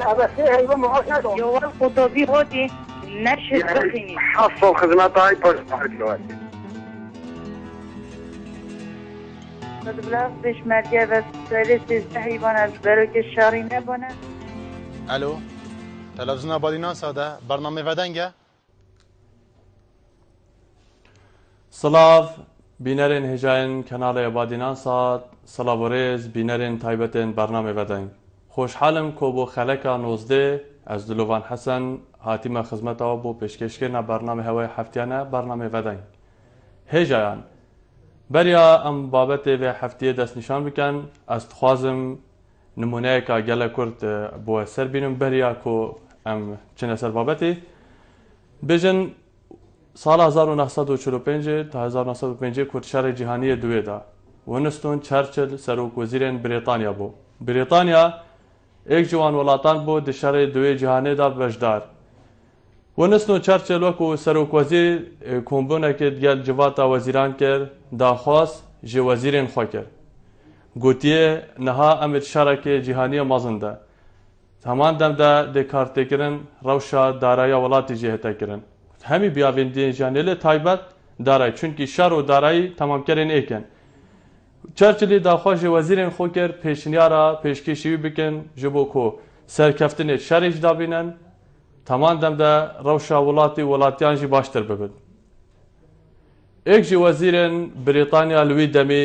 بس ايوه معاش ندارم جوال خطابی هاتی نشد بخینید حصل خدمت های پشت دلوقتي بلغ بشمرگه و سری 13 حیوان از بروک شاری نبانه. الو تلویزیون آبادینا ساده برنامه ودنگه سلاف بینرین هجاین کانال آبادینا ساد سلاوریز بینرین تایبتین برنامه ودنگ خوشحالم که بو خلکا 19 از دلوان حسن هاتیم خدمت او بو پیشکش کردن برنامه هوای هفتیانه برنامه ودنگ هجاین بریا ام بابت و هفته دست نشان بکن از خوازم نمونه که گله کرد بو سر بینم بریا که ام چنه سر بابتی بجن سال 1945 تا 1905 کرد شهر جهانی دوی دا ونستون چرچل سروک وزیر بریتانیا بو بریتانیا یک جوان ولاتان بو د شهر دوی جهانی دا بجدار ونستون چرچل وکو سروک وزیر کمبونه که دیگل جواتا وزیران کرد دا خواست جی وزیرین خوا کرد گوتیه نها امید شرک جهانی مازنده همان دم دا ده کارته کرن روشا دارای ولاتی جهته کرن همی بیاویندی جانیل تایبت دارای چونکی شر و دارایی تمام کرن ایکن چرچلی دا خواست وزیرین خو کرد پیشنیارا پیشکشی بکن جبو کو سرکفتن شرش دا بینن تمام دم دا روشا ولاتیان جی باشتر ببن ایک جی وزیرین بریتانیا لوی دمی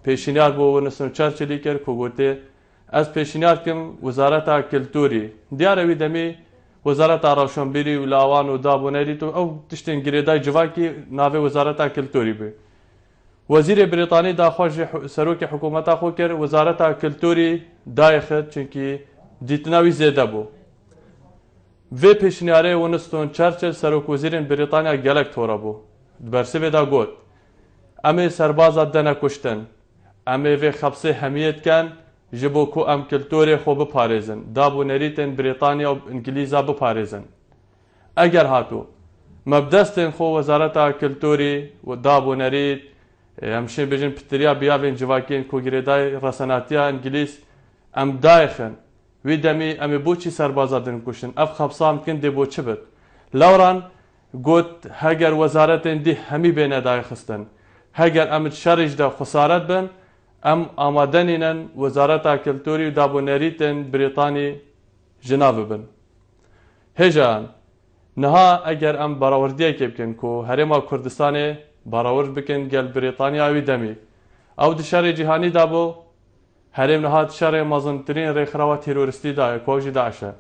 پیشنیار بو ونستون چرچلی کرد که گوته از پیشنیار کم وزارت کلتوری دیاره وی دمی وزارت روشنبیری و لاوان و دابونری تو او تشتین گریدای جواکی ناوی وزارت کلتوری بی وزیر بریتانی دا خوش سروک حکومت خو کرد وزارت کلتوری دایخد چونکی دیتناوی زیده بو وی پیشنیاره ونستون چرچل سروک وزیرین بریتانیا گلک تورا بو برسه دا گوت امی سربازات دنه کشتن امی وی خبسه همیت کن جبو کو ام کلتوری خو بپارێزن دابوونەریتên بریتانیا و انگلیزا بپارێزن اگر هاتو مبدەستên خۆ وەزارەتا کلتوری و دابوونەریت ئەمشێ بێژن پتریا بیاوێن جوواکێن کۆگرێدای ڕەسەناتیا ئینگلیس ئەم دایخن وی دەمی ئەمێ بۆچی سەربازا دنکوشن ئەف خەبسام بکن دێ بۆ چ بێت لەوڕان گوت هەگەر وەزارەتên دی هەمی بێنە دایخستن هەگەر ئەمت شەڕیشدا خسارەت بن ام آمادنینن وزارت کلتوری و دابونریتن بریتانی جناب بن هجان نها اگر ام براوردیه که بکن که هرما کردستان براورد بکن گل بریتانیا وی دمی او دشار جهانی دابو هرم نها دشار مازنترین ریخراوه تیروریستی دا کوجی داعشه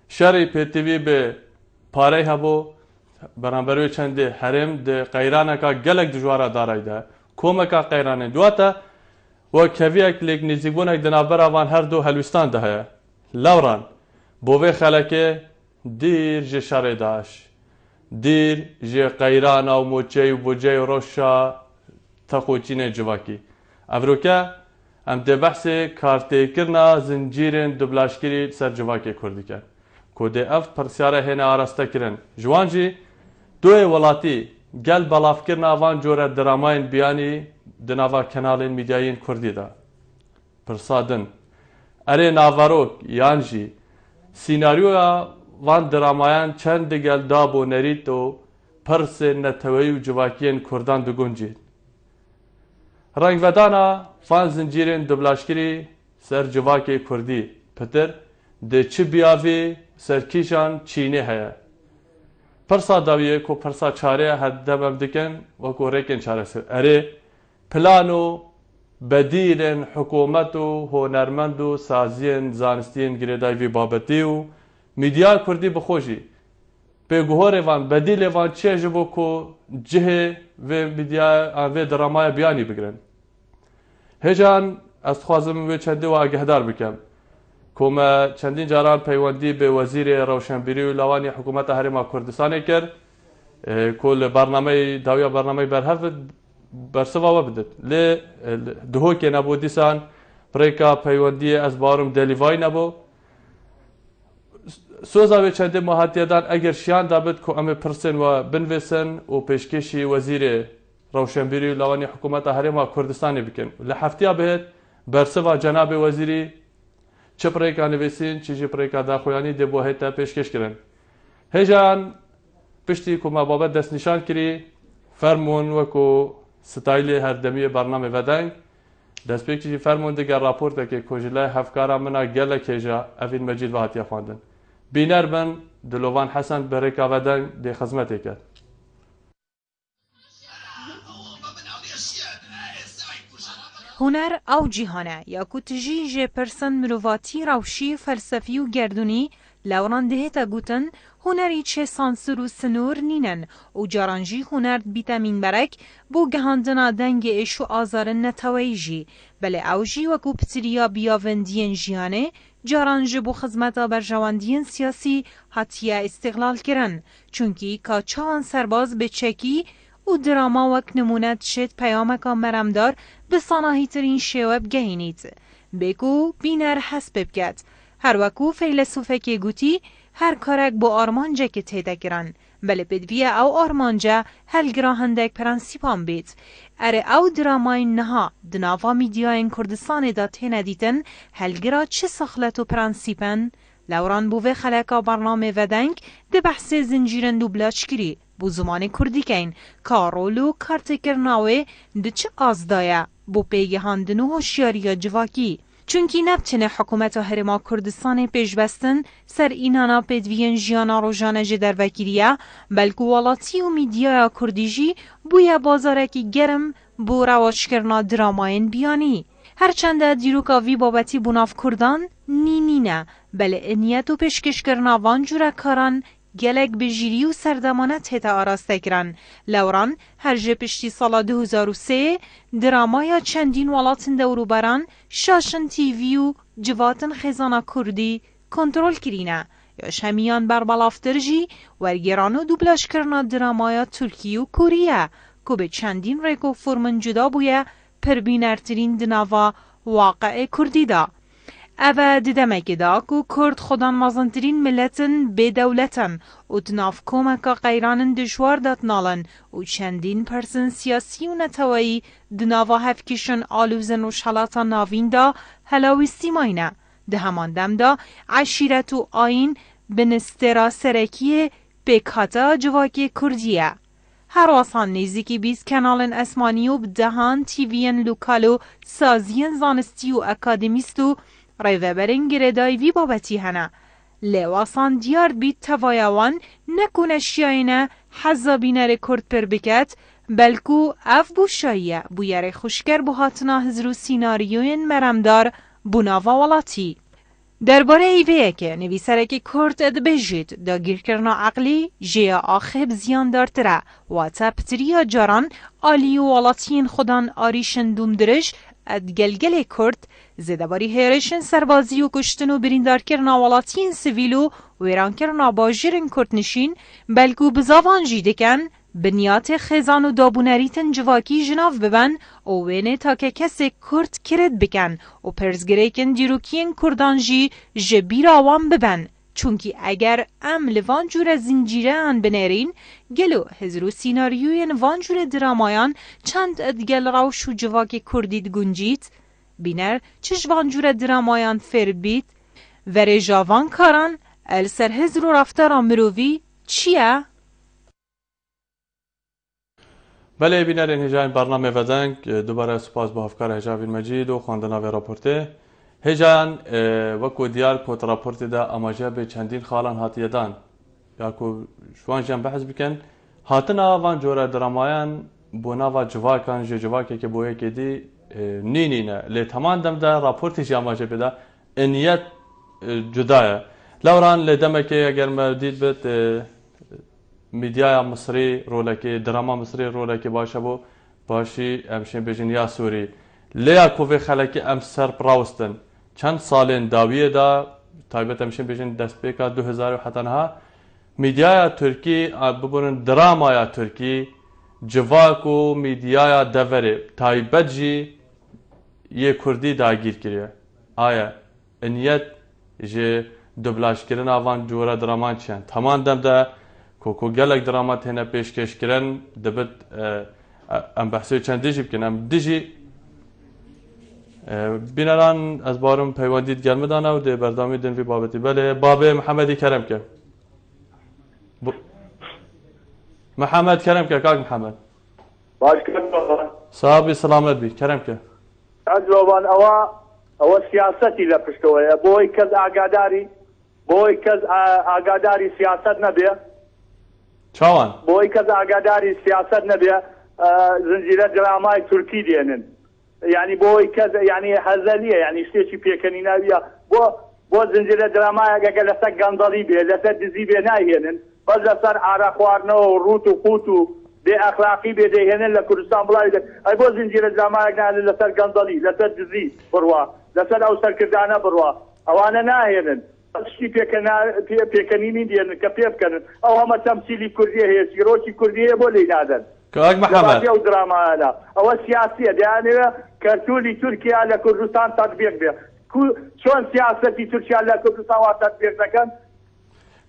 شر پیتیوی به پاره هبو برانبروی چنده هرم ده قیرانه که گلک دجواره دارای ده کومکا قیرانه دواتا و کویک لیک نزیگونک دنابر آوان هر دو هلوستان ده هیا لوران بوه خلکه دیر جه شر داش دیر جه قیران و موچه و بوجه و روشا تخوچین جواکی افروکه ام ده بحث کارته کرنا زنجیرین دبلاشگیری سر جواکی کردی کرد که ده اف پرسیاره هنه آراسته کرن جوانجی دوی ولاتی گل بلاف کرنا وان جوره دراماین بیانی دناوا کنالین میدیاین کردی دا پرسادن اره ناواروک یانجی سیناریویا وان درامایان چند گل دابو نریت و پرس نتوی و جواکین کردان دگونجید رنگ ودانا وان زنجیرین دبلاشگیری سر جواکی کردی پتر ده چی بیاوی سرکیشان چینی هیا پرسا داویه کو پرسا چاره حد دبم دکن و کو ریکن چاره سر اره پلانو بدیلن حکومت و هنرمند و سازین زانستین گریدای وی بابتی و میدیا کردی بخوشی به گوهر وان بدیل وان چه جبو کو جه و میدیا و درامای بیانی بگرن هجان از خوازم و چندی و آگهدار بکم کومه چندین جاران پیوندی به وزیر روشنبیری و لوانی حکومت هرما کردستان کرد کل برنامه داویا برنامه برهف برسوا بدت ل دهو که نبود دیسان پریکا پیوندی از بارم دلیوای نبو سوزا و چند مهاتیدان اگر شیان دابد که ام پرسن و بنویسن و پیشکشی وزیر روشنبیری و لوانی حکومت هرما کردستان بکن لحفتیا بهت برسوا جناب وزیری چه پرێکا نوێسین چیژی پرێکا داخۆیانی دێ بۆ هێتا پێشکەشکردن هێژان پشتی کۆما بابەت دەستنیشان کردی فەرمونون وەکو ستایلی هەردەمیە بەرنامە بەدەنگ دەستپێکیی فەرمونون دیگە راپۆرتێکی کۆژلای هەفکارا منا گەلە کێژە ئەڤین مەجید بە هاتیە خواندن بینەر بن دلۆڤان حەسەن بەرێکا بەدەنگ دێ خزمەتێک کرد هنر او جیهانه یا کو تجی جه پرسن مروواتی روشی فلسفی و گردونی لوران دهتا گوتن هنری چه سانسور و سنور نینن و جارانجی هنر بیتامین برک بو گهاندنا دنگ ایش و آزارن نتوایی جی بله او جی وکو پتریا بیاوندین جیانه جارانجی بو خدمتا برجواندین سیاسی حتیه استقلال کرن چونکی که چهان سرباز به چکی و دراما وک نمونت شد پیامکا مرمدار به صناهی ترین شواب گهینید. بگو بینر حسب بکد. هر وکو فیلسوفه که گوتی هر کارک با آرمانجه که تیده گرن. بله بدویه او آرمانجه هلگرا هندک پرنسیپان بید. اره او درامای نها دناوا میدیاین کردستان دا تینه دیتن هلگرا چه سخلت و پرنسیپن؟ لوران بوه خلقا برنامه ودنگ ده بحث زنجیرن دوبلاچ کری. بو زمان کردی کین کارولو کارت کرناوه ده چه آزدایه بو پیگه هاندن و هوشیاری جواکی چونکی نبتنه حکومت هرما کردستان پیش بستن سر اینانا پیدوین جیانا روژانه جدر وکیریه بلکو والاتی و میدیا کردیجی بویا بازارکی گرم بو رواج کرنا دراماین بیانی هرچنده دیروکا وی بابتی بناف کردان نه بله انیت و پیشکش کرنا وان جوره کاران گلک بجیری و سردمانت هتا آراسته کرن. لوران هر جه پشتی سال 2003 درامایا چندین والاتن دورو بران شاشن تیوی و جواتن خزانا کردی کنترل کرینه. یا شمیان بر بلافتر جی ورگران و دوبلاش کرنا درامایا ترکی و کوریه که به چندین ریکو فرمن جدا بویه پربینرترین دناوا واقع کردی دا. اوه دیدمکی دا که کرد خودان مازنترین ملتن به دولتن و دناف کومکا غیرانن دشوار داد نالن و چندین پرسن سیاسی و نتوایی دناوا هفکشن آلوزن و شلاتا ناوین دا هلاوی سیماینه. ده همان دم دا عشیرت و آین بنسترا سرکیه بکاتا جواکی کردیه. هر واسان نیزیکی 20 کانالن اسمانی و بدهان تیوین لوکالو سازین زانستی و اکادمیستو ریوبرین گردای وی بابتی هنه. لواسان دیار بید توایوان نکونه شیاینه حزابینه کرد پر بکت بلکو اف بو شایه بویره خوشگر بو هاتنا هزرو سیناریوین مرمدار بوناوا ولاتی. درباره ایوه که نویسرکی کرد اد بجید دا گیر کرنا عقلی جیا آخب زیان دارتره و تا پتریا جاران آلی و والاتین خودان آریشن دوم درش اد گلگل کرد زده باری هیرشن سربازی و کشتن و بریندار کرنا والاتین سویلو ویران کرنا باجرن کرد نشین بلکو بزاوان جیده کن بنیات خزان و دابونریتن جواکی جناف ببن او وینه تا که کسی کرد کرد بکن و پرزگریکن دیروکین کردانجی جبیر آوان ببن چونکی اگر ام لوان جور زنجیره ان بنرین گلو هزرو سیناریوین وان جور درامایان چند ادگل روش و جواکی کردید گنجید بینر چش وان جور درامایان فر بید و رجاوان کاران السر هزرو رفتار مرووی چیه؟ بله بینرین هجاین برنامه ودنگ دوباره سپاس با افکار هجاوین مجید و خواندن و راپورته هجان وکو دیار کت راپورت دا اماجه به چندین خالان هاتیه دان یا کو شوان جن بحث بکن هاتنا وان جوره درامایان بونا و جواکان جواکی که بویه که دی نینینه لی تمام دم دا راپورتی جی اماجه بده انیت جدایه لوران لی دمه که اگر مردید بید میدیا مصری رولکی دراما مصری رولکی باشه بو باشی امشین بجن یا سوری لیا کوفی خلکی ام سر براوستن چند سالین داویه دا تایبت امشین بجن دست بیکا 2000 حتی نها میدیا ترکی ببرن دراما ترکی جواکو میدیا دوره تایبت جی یه کردی داگیر کریه آیا انیت جه دبلاش کردن آوان جورا درامان چیان تمام دم دا کوکو گلک درامات هنه پیشکش کردن دبت ام بحثی چند دیجی بکن ام دیجی بینران از بارم پیوندید گرم دانه و ده بردامی دن وی بابتی بله باب محمدی کرم که محمد کرم که کاک محمد باش كده صحابي سلامت بي كرم که أجوبان أو سياستي لبشتوية بوي كز أقاداري سياسات نبيه چاوان بوي كز أقاداري سياسات نبيه زنجيرة دراماي تركي دينن يعني بوي كذا يعني هزلية يعني شتي بيكني نبيه بو زنجيرة دراماي أقل لسك قندلي بيه لسك دزي بيه نايهنن بس لسر عراقوارنا وروت وقوتو بي اخلاقي بي دهنن لكردستان بلاي اي بو زنجير الجامعه قال لسر قندلي لسر جزي بروا لسر او سر كردانا بروا او انا ناهنن شي بيكنيني دي كبيب كان او هم تمثيلي كرديه هي سيروشي كرديه بولي نادن كاك محمد او دراما هذا او سياسيه يعني كرتولي تركيا على كردستان تطبيق بها شلون سياستي تركيا على كردستان وتطبيق كان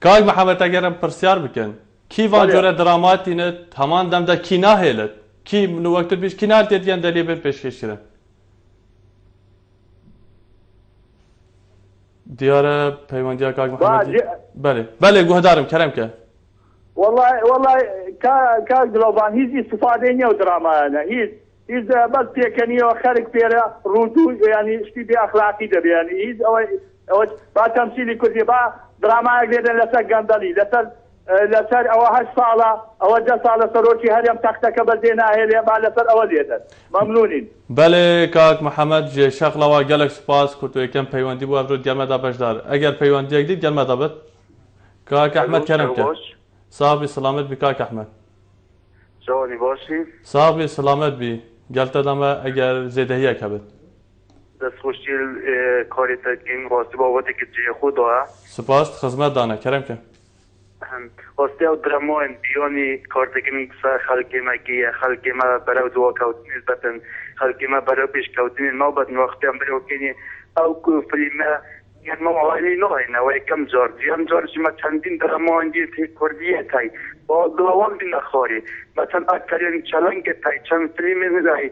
كاك محمد اگرم پرسیار بکن کی وان جوره دراماتی نه همان دم دا کی نهیلت کی من وقت پیش کی نه دیدن دلی به پیشکش کردن دیاره پیوندیا کاک محمد بله گوهدارم کرم که والله كا جلوبان هيز استفاده نيو دراما انا هيز بس بيكني وخارج بيرا ردو يعني اشتي باخلاقي ده يعني هيز او با تمثيلي كردي با دراما قدر لسر قندلي لسر او 8 صاله او 10 صاله سروتي هريم تختك بلدينا هي ما لسر اوليدا ممنونين بله کاک محمد جه شغله و گلک سپاس کو تو یکم پیوندی بو افرود گرمه دا بشدار اگر پیوندی یک دید گرمه دا بد کاک احمد کرم که صاحبی سلامت بی کاک احمد شلوني باشی صاحبی سلامت بی گلت دمه اگر زیدهیه کبد دست خوشی کاری تکین واسه بابتی که جه خدا سپاس خدمت دانه کرم که واسه او درامون بیانی کارتکین سر خلقی مگی خلقی ما برای دو کوتنی نسبتاً خلقی ما برای پیش کوتنی نوبت وقتی هم برای کنی او کو فیلم یعنی ما عالی نه و کم جار شما چندین درامون دی کردیه تای با دوام بین خاری مثلا اکثرین چالنگ تای چند فیلم می‌دهی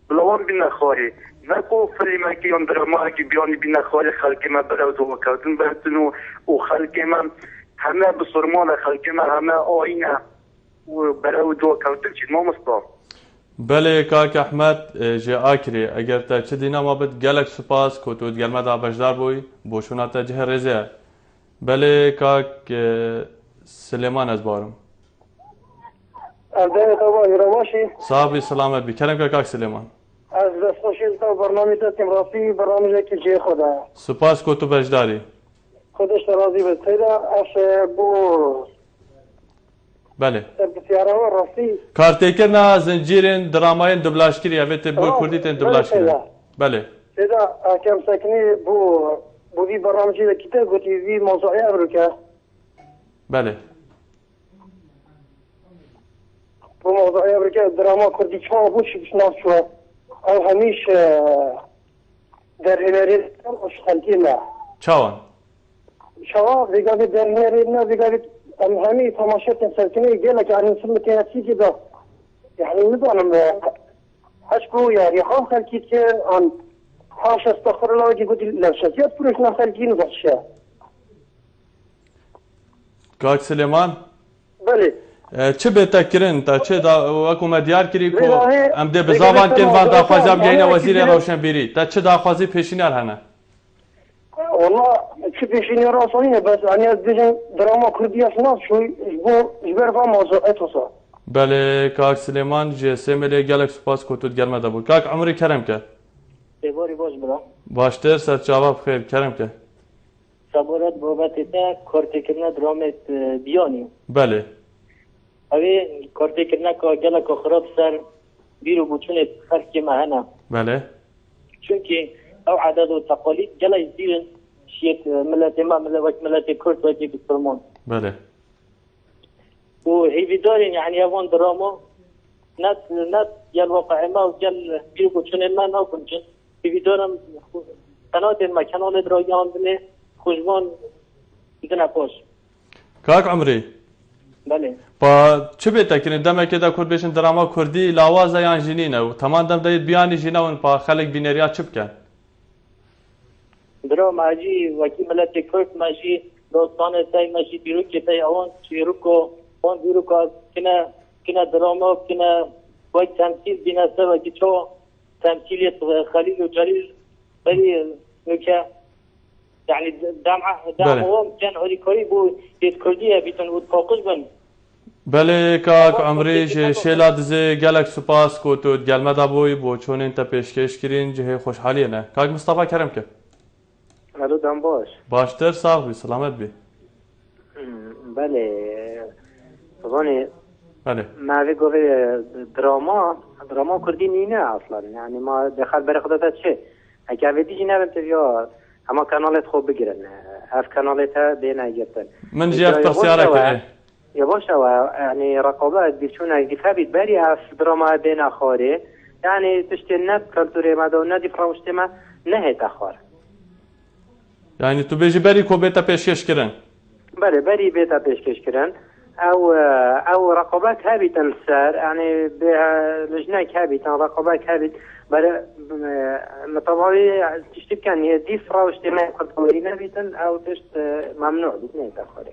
دوام بین خاری نکو فیلم کی اون درامون کی بیانی بین خاری خلقی ما برای دو کوتن بهتنو و خلقی ما همه بسرمان خلقی ما همه آینه و برای دو کوتن چی ما مستار بله کاک احمد جه آکری اگر تا چه دینا ما بد گلک سپاس کو تو گرمه دا بشدار بوی بوشونا تا جه رزه بله کاک سلیمان از بارم البته تو رواشی صاحبی سلامت بی کرم که کاک سلیمان از دست خوشی تو برنامه دستیم راستی برنامه که جه خدا سپاس کو تو بشداری خودش راضی به تیدا اش بو بله بسیاره و راستی کارتکرنا زنجیرین دراماین دبلاش کری اویت بو کردیتن دبلاش کری بله تیدا کم سکنی بو وی برنامه جه کتاب گوتی وی موضوعی ابروکه بله بو موضوعی ابروکه دراما کردی چما بوشی بشناف شو او همیش در هنری اش خلقی نه چاوان شما دیگه در هنری نه دیگه همه تماشات سرکنی گله که این سمت نفسی که دا يعني نظام اشكو يعني خام خلقيت كان عن حاش استغفر الله وجي قلت لا شجات فرشنا خلقين وضحشا کاک سلیمان بله چه بهترین تا چه دا وکو مدیار کری کو ام ده بزاوان کن وان داخوازی ام گینه وزیر روشنبیری تا چه داخوازی پیشینر هنه والله شو بيشيني راسوني بس يعني ازدجن دراما كردية سناف شوي جبر فا موضوع اتوصا بله کاک سلیمان جه سیملی گلک سپاس کتود گرمه دا بود کاک عمری کرم که باری باش بلا باشتر سر جواب خیر کرم که صبورت بابت تا کارت کرنا درامت بیانی بله اوی کارت کرنا که گلک خراب سر بیرو بوچونه خرک مهنه بله چونکه او عدد و تقالید گلک زیرن شيت ملاتي ما ملاتي كرد وجي بالسلمان بله وهي بدارين يعني افون دراما ناس يا الواقع ما وجل بيرو شنو ما ناكل جن في بدارم قناه المكان درایان بله خوشبان بدنا باش کاک عمری بله با چه بهترین دم که دا کرد بشن دراما کردی لاوازه یان جنینه و تمام دم داید بیانی جنون با خلق بینریا چه بکن؟ درو ماجی وکی ملت کرد ماجی دوستان تای ماجی بیروکی تای آن چیروکو آن بیروکا کنه دراما کنه وقت تمثيل بنفسه وكي شو تمثيلية خليل وجليل بلي نوكا يعني دعمهم كان هولي كوريبو يتكرديها بيتن وتفوقش بن بله کاک عمریش شیلا دزه گلک سپاس کو تو گلمه دا بوی بو چون انت پیشکش کرین جه خوشحالیه نه کاک مصطفی کرم که الو دم باشتر ساق بی سلامت بی بله طبعا بله ما بگوه دراما کردی نینه اصلا یعنی ما دخل برای خودتا چه اگه اویدی جی نرم تبیا اما کانالت خوب بگیرن اف کانالت ها بینه گرتن من جی افتر سیاره که یا باشه یعنی رقابت بیشون اگه فبید بری اف دراما بینه خاره یعنی تشتی ند کلتوری مده و ندی فرامشتی ما نهی تخوار یعنی تو بیجی بری کو بیتا پیشکش کرن بله بری بیتا پیشکش کرن او رقابات هابتا السار يعني لجناك هابتا رقابات هابت طبعا تشتي كان هي ديفرا واجتماع قدورين هابتا او تشت ممنوع باثنين تاخري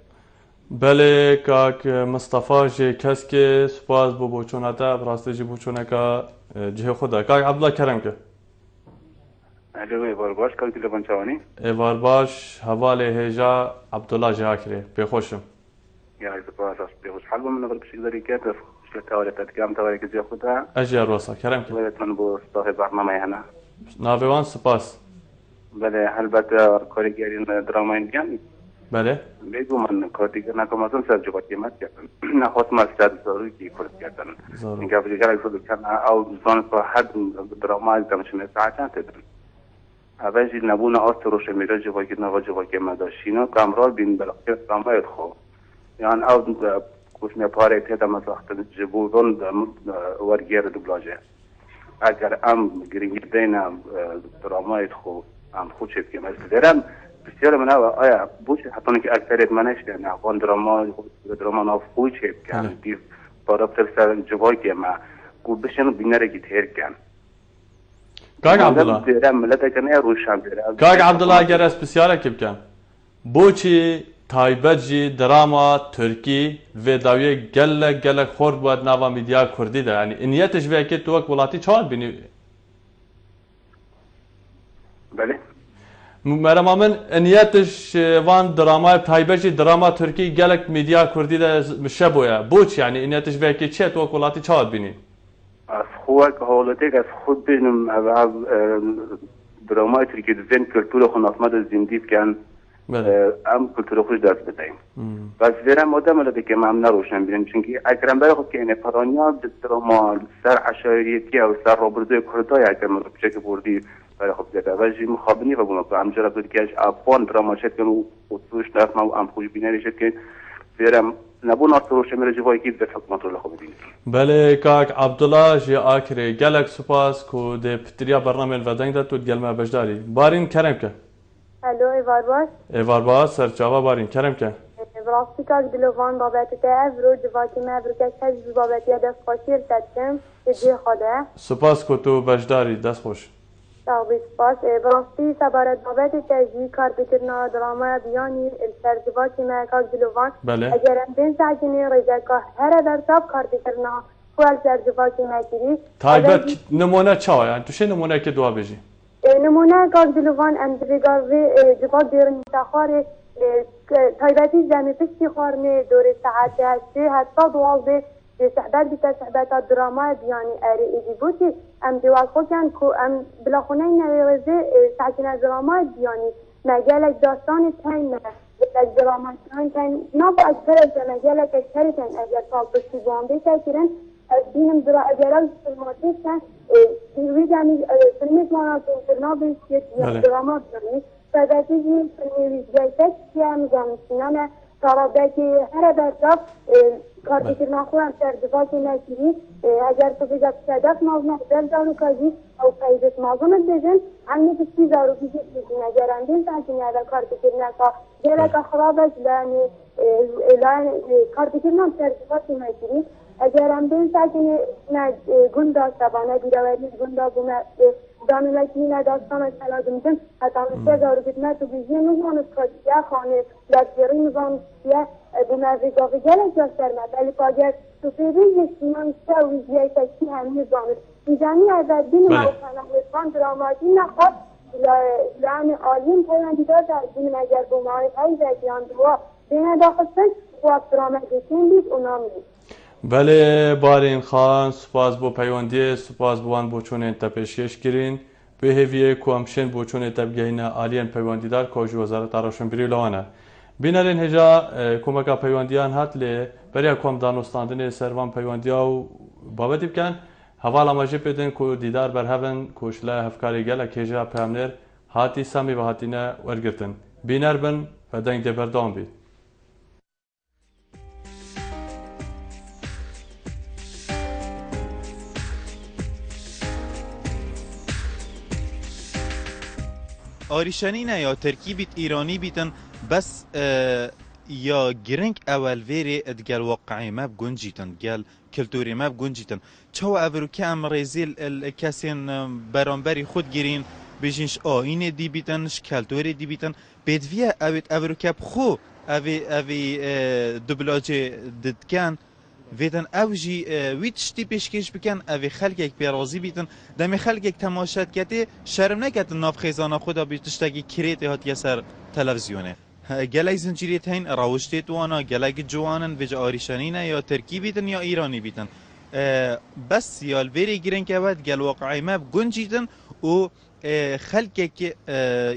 بله کاک مصطفی جی کس که سپاس بو بوچوناتا براسته جی بوچونکا جه خدا کاک عبدالله کرم که الو ایوار باش کاک تلفن چوانی ایوار باش حواله هجا عبدالله جاکره بخوشم يا سپاس بخوش حال من نقول بشي ذري كيف شو تاوري تتكلم تاوري كذي خدها اجي روسا كرم كي من بو صاحب برنامج هنا نافوان سپاس بله هل بات كوريجيرين دراما انديان بله بيجو من كوريجيرنا كما تون سرجو باكي ما كان ناخذ ما استاذ ضروري كي كوريجيرنا إنك أبغى جالك فضل كان أو زون فحد دراما كمش من ساعات تدري أبغى نبونا أستروش ميراج باكي نواجه باكي ما داشينه كامرال بين بلاقي دراما يدخل يعني أو كوش نبارة هذا مثلا جبودون ورجير دوبلاجه اگر ام گرینگی دینا دراما يدخل ام خوش که مثلا درم بسیار من آیا بوش حتی که اکثریت منش نه قان دراما ناف خوش که دی پارابتر سر جوای که ما کو بشن بینره کی تیر کن کاک عبدالله درم ملت کنه روشن درم کاک عبدالله اگر اسپسیال کی بکن بوچی تایبت جی دراما ترکی و داویه گلک خورد بود نوا میدیا کردی ده یعنی نیتش به که تو وقت ولاتی چهار بینی بله مرا من نیتش وان دراما تایبت جی دراما ترکی گلک میدیا کردی ده مشبوه بوچ یعنی نیتش به که چه تو وقت ولاتی چهار بینی از خوک حالتی از خود بینم دراما ترکی دزن کلتور خنافمد زندگی کن ام کلتور خوش دست بدهیم بس ویرم آدم البته که من نروشن بینم چون که اگرم برای خود که این پرانیا دراما سر عشایریتی و سر رابردوی کردای اگرم بچه که بردی برای خود دیده و جی مخابنی و بونم ام جرا بود که افغان دراما شد که و توش نرفت ما ام خوش بینری شد که ویرم نبون آستروش میره جوایی که به حکمت رو خوب بینید بله کاک عبدالله جی آکره گلک سپاس کو ده پتریا برنامه ودنگ ده تو گلمه بجداری بارین کرم که الو ایوار باش ایوار باش سرچاوا بارین کرم که براستی کاک دلوان بابت تاف رو جواکی ما برکش هز بابت یا دست خوشیر تدکم جی خوده سپاس کو تو بجداری دست خوش تاوی سپاس براستی سبارت بابت تجی کار بکرنا دراما بیانی سر جواکی ما کاک دلوان اگرم دین ساکنی رجا که هر در تاب کار بکرنا خوال سر جواکی ما کری تایبت نمونه چا یعنی تو چه نمونه که دعا بجی نمونه کاک دلوان اندرگاوی جواب دیرن تخاره تایبتی زمین پشتی خارنه دور ساعت هستی حتی دوازده صحبت بیتا صحبت دراما بیانی اری ایدی بودی ام دیوال خوکن که ام بلاخونه نویغزه ساعتین دراما بیانی مگلک داستان تین مگلک دراما تین ناب اکبر از مگلک اکبری تین اگر تاک بشتی بامبی تاکرن بینم اگرال سلماتی کن وی جانی فیلمیت ماناتون فرنابیش دراما بیانی فداتی جی فیلمی ویزگایتک که هم جانشینان طرابه هر برجا کارتکرنا خودم سردفاتی نکیری اگر تو بگه صدف مازنه دل دارو کجی او پیدت مازنه بزن همه کسی دارو بیشت بزن اگر اندین سنتینی اگر کارتکرنا که گلک خرابش لان کارتکرنا سردفاتی نکیری اگر اندین سنتینی گنده سبانه بیرویدی گنده بومه دانه لکی نداستان سلادم جن حتی مثل دارو بدمه تو بیزی نزانست کجیه خانه لکیری نزانستیه بمزیگاه گلک جاسترمه ولی پاگر تو پیوی یشتیمان سه ویزیه تکی همی زانست میزنی از دین موفنه ویدوان دراماتی نخواد لعن آلیم پیوندی دار در دین مگر بومای پایز اکیان دوا بین داخلسن خواب درامه دیتین بید اونام بید بله بارین خان سپاس بو پیوندی سپاس بوان بو چون تپشکش گرین به هویه کوامشن بو چون تبگهینه آلین پیوندیدار کوج وزارت روشنبری لوانه بینرین هجا کمکا پیوندیان هات لی برای کوم دانستاندن سروان پیوندیا و بابتی بکن حوالا ماجی پیدن کو دیدار بر هفن کوشلا هفکاری گل کیجا پیامنر هاتی سامی و هاتینه ورگرتن بینر بن و دنگ دبردان بید آریشانی نه یا ترکی بیت ایرانی بیتن بس یا گرنگ اول ویری ادگل واقعی ماب گنجیتن گل کلتوری ماب گنجیتن چو اولو که ام ریزیل کسین برانبری خود گیرین بیشینش آینه دی بیتنش کلتوری دی بیتن بدویه اولو که خو اوی دبلاج ددکن ویدن اوجی ویتشتی پیشکش بکن اوی خلق یک بیرازی بیتن دمی خلق یک تماشات کتی شرم نکت ناف خیزانا خدا بیتشتاگی کریتی هات یسر تلویزیونه گلای زنجیریت هین راوشتی توانا گلای جوانن ویج آریشانینه یا ترکی بیتن یا ایرانی بیتن بس یا الویری گیرن که باید گل واقعی ماب گنجیتن و خلق یک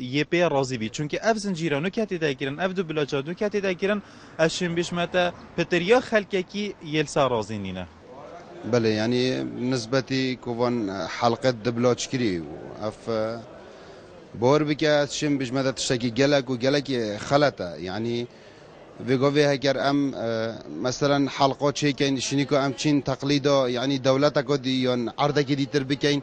یه پی رازی بید چون که اف زنجیرانو کتی دا گیرن اف دو بلاجادو کتی دا گیرن اشیم بیشمتا پتریا خلق یکی یلسا رازی نینه بله يعني نسبتي كوفان حلقة دبلوج كري اف بور بك شم بجمدة تشتكي جلك وجلك خلطة يعني بيقوي هكر ام مثلا حلقات شيء كاين شنيكو ام تشين تقليدا يعني دولتك دي يون عرضك دي تربكين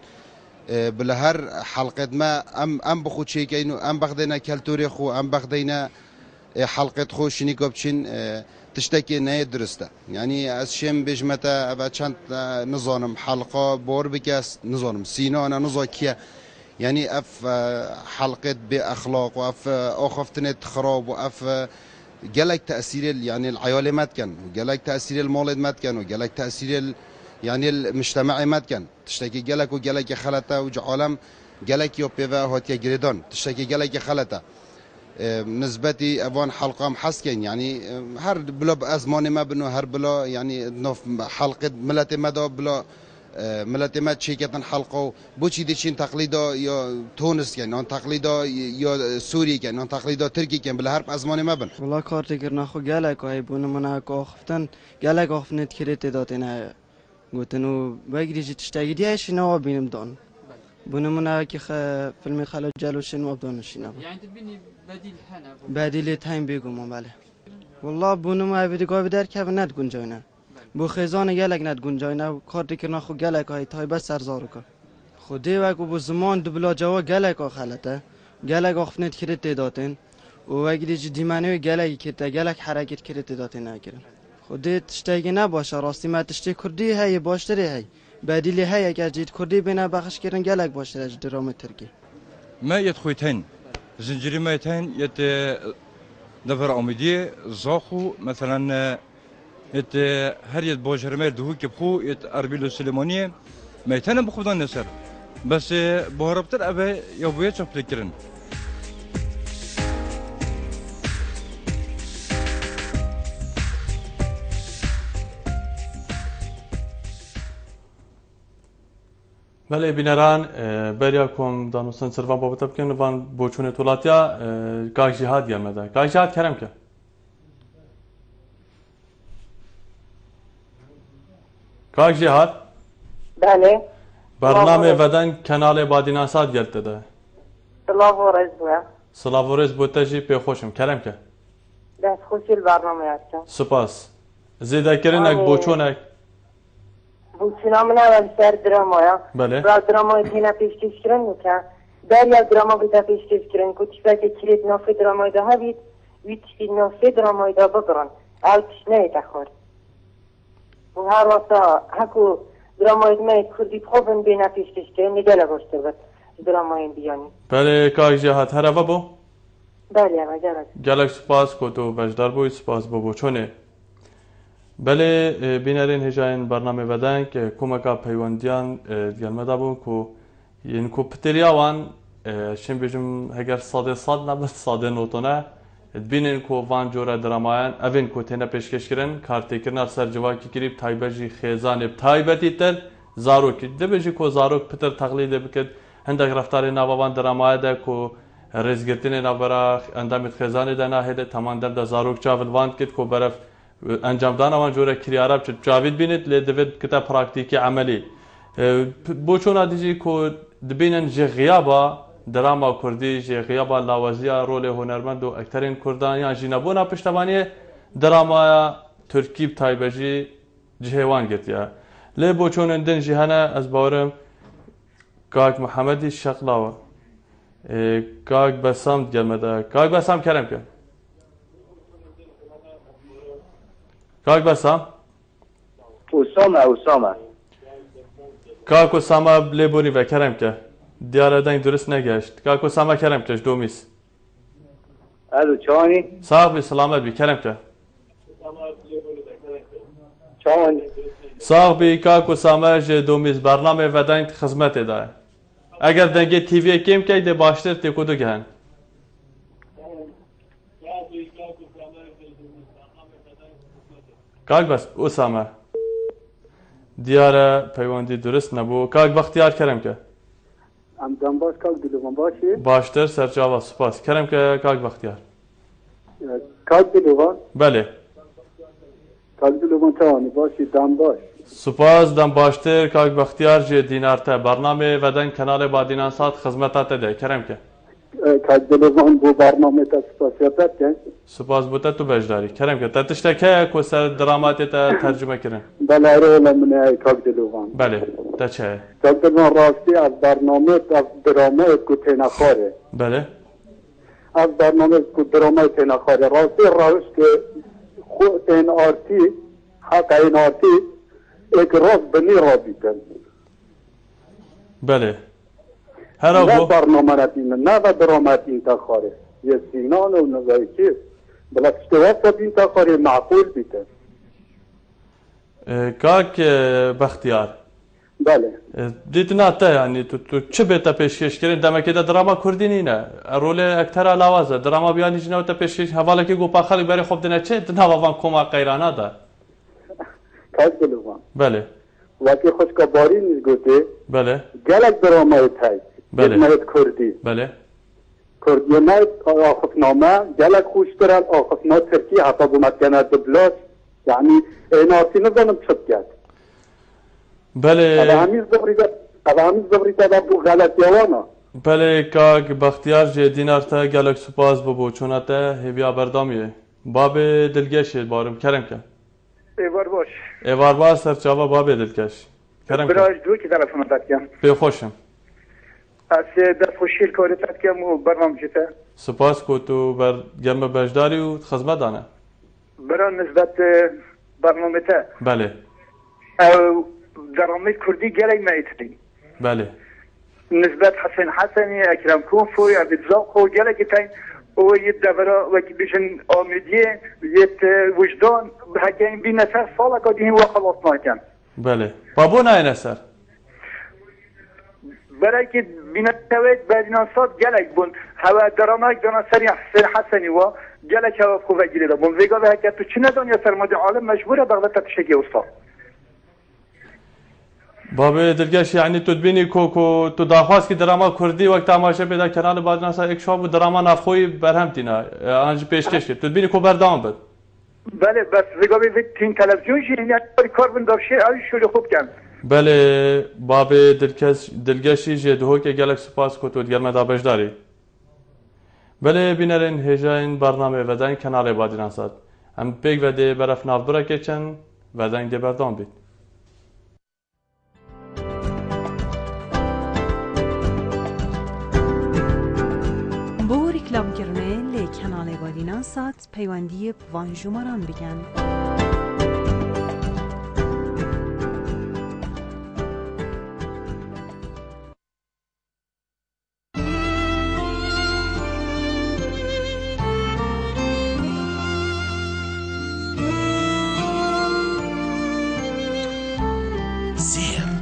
بالهر حلقة ما ام بخو شيء كاين ام بخدينا كالتوري خو ام بخدينا حلقة خو شنيكو بتشين تشتكي نهاية درسته يعني أشيم بجمتا أبعد نظام حلقة بور بكاس نظام سينا أنا نظاكيا يعني أف حلقة بأخلاق وأف أخفتنت خراب وأف جالك تأثير يعني العيال ما كان وجالك تأثير المولد ما كان وجالك تأثير يعني المجتمع ما كان تشتكي جالك وجالك خلطة وجعالم جالك يوبيفا هاتيا جريدان تشتكي جالك خلطة نسبتي أبوان حلقة حسكين يعني هر بلا بأزمان ما بنو هر بلا يعني نف حلقة ملت مدا بلا ملت مد شيكتن حلقة بوشي ديشين تقليدا يا تونس يعني نان تقليدا يا سوري يعني نان تقليدا تركي يعني بلا هر بأزمان ما بن والله كارت كرنا خو جالك هاي بون منا كاختن جالك أخفنت كريت داتنا قلتنو بقدر تشتاقي دي إيش نوع بينهم دون بون منا كي فيلم خالد جالوشين وابدونشين يعني تبيني بديل حنا بديل تايم بيقوم بالله والله بونو ما بدي قاعد بدر كيف ند گنجاینه بو خزانه گلک ند گنجاینه کارت کرنا خو گلک های تای بس سرزارکا خودی و بو زمان دبلا جوا گلک خلته گلک افنت کرت دادن و وگی دیمانه گلک کرد گلک حرکت کرد دادن نگیرن خودی تشتاگی نباشه راستی ما تشتی کردی هی باشتری هی بدیل هی اگر جید کردی بنا بخش کردن گلک باشتر از درام ترکی ما يتخويتين زنجيري ما يتين يت نفر عمودي زاخو مثلا يت هريت بوجرمير دهو كبخو يت أربيلو سليمانية ما يتين بخودان نسر بس بهربتر أبى يبوي تفكرن بله بینران بریا کم دانستن سروان بابت بکن وان بوچون طولاتیا کاغ جهاد gelmedi. کاغ جهاد کرم که کاغ جهاد بله برنامه ودن کانال بادیناسات geldi ده سلاورز بوا سلاورز بوتجی پی خوشم کرم که دست خوشی برنامه هستم. سپاس زیده کرنک بوچونک بوچونا من اول سر درامایا بله را درامای تینا پیشکش کرن نکن در یا دراما بیتا پیشکش کرن که چیزا که کلید نافی درامای ده هبید ویچی نافی درامای ده ببرن او تشنه تخور و هر وقتا هکو درامای دمه کردی بخوبن بینا پیشکش کرن نگله گوشته بد درامای بیانی بله کاک جهات هر افا بو؟ بله اما جرد گلک سپاس کتو بجدار بوی سپاس بو چونه بله بینرین هجاین برنامه بدن که کمکا پیوندیان دیگرمه دا بون که یعنی که پتریا وان شیم بیجم هگر صاد نبود صاد نوتونه بینین که وان جوره درامایان اوین که تینه پیشکش کرن کارتی کرن سر جواکی کریب تایبجی خیزان تایبتی تر زاروکی دبیجی که زاروک پتر تقلیده بکد هندک رفتاری نووان درامای ده که رزگرتین نوبرا اندامت خیزانی ده نهیده تمام ده زاروک چاول واند کد که برف انجام دادن آن جوره کریارب چه جاوید بینید لیدوید کتا پراکتیکی عملی بوچونا دیجی که دبینن جه غیابا دراما کردی جه غیابا لاوازیا رول هنرمند و اکترین کردان یا جینبونا پشتوانی دراما ترکیب تایبجی جهوان گرتیا لی بوچونن دن جهانه از باورم کاک محمدی شقلاوه کاک بسام گلمده کاک بسام کرم که کاک بسام اسامه کاک اسامه لیبونی و کرم که دیاره دنگ درست نگشت کاک اسامه کرم کش دومیس الو چانی صاحب سلامت بی کرم که چانی صاحبی کاک اسامه جه دومیس برنامه و دنگ خدمت داره اگر دنگه تیوی کم که ده باشتر تکودو گهن کاک بس اسامه دیاره پیوندی درست نبو کاک بختیار کرم که ام دنباش کاک دلوان باشی باشتر سرچاوا سپاس کرم که کاک بختیار کاک دلوان بله کاک دلوان توانی باشی دنباش سپاس دم باشتر کاک بختیار جه دینارته برنامه ودن کنال بادینان سات خدمتات ده کرم که کاک دلوان بو برنامه تا سپاسیت کن سپاس بوده تو بجداری کرم که تا تشتکه که سر دراماتی تا ترجمه کرن بله رولا من کاک دلوان بله تا چه کاک دلوان راستی از برنامه از درامه که تینخاره بله از برنامه که درامه تینخاره راستی روش که خود این آرتی حق این آرتی ایک راست بنی را بیتن بله هر نه برنامه ندینه نه و درامه تینخاره یه سینان و نظایی که بلا اشتواف تینخاره معقول بیتن کاک بختیار بله دیت ناته یعنی تو چه بهتا پیشکش کردین دمکی ده دراما کردی نینه رول اکتر علاوه دراما بیانی جنو تا پیشکش حواله که گوپا خلق بری خوب دنه چه نوابان کما قیرانه ده کاش بلوان بله وقتی خوشکباری نیز گوته بله گلک درامای تای بله مایت کردی بله کردی مایت آخفنامه گلک خوش دارن آخفنا ترکی حتی بومد کنه دبلاش یعنی این آرتی نزنم شد کرد بله همیز زبریده دا بو غلط یوانا بله کاک بختیار جه دینار تا گلک سپاس ببو چونتا هیویا بردامیه باب دلگشی بارم کرم که ایوار باش ایوار باش سرچاوا باب دلگش کرم که براش دوی که تلفون داد کم بخوشم از در خوشیل کاری داد کم و برنامه جتا سپاس کو تو بر گرم بجداری و خدمت دانه برا نسبت برنامه تا بله درامه کردی گلی مایتدی بله نسبت حسن حسنی اکرم کوفوی عبد زاقو گلی که تاین او یه دورا وکی بیشن آمدیه یه وجدان بحکیم بی نصر سالا کدیم و خلاص ناکن بله بابو نه نصر برای که بی نصوید بدیناسات گلی بون هوا درامه دانا سری حسن حسنی و گلی که خوبه گیره بون ویگا به حکیت تو چی ندان یا سرمادی عالم مجبوره بغداد تشکی استاد بابا دلگش یعنی تو تبینی کو تو داخواست کی دراما کردی وقت تماشا پیدا کنال بادناسا یک شاب دراما نافخوی برهم تینا انج پیشکش تو تبینی کو بردام بد بله بس رقابی وقت تین تلویزیون جی یعنی کار بندافشه اوی شوری خوب کن بله بابا دلگشی جدهو که گلک سپاس کو تو دیگر مدا بجداری بله بینرین هجاین برنامه ودن کنال بادینا ساد ام پیک وده برف ناف برا کچن ودن دی بردام بید بو ریکلام کرنه لی کنال بادینا ساد پیوندی وان جمران بگن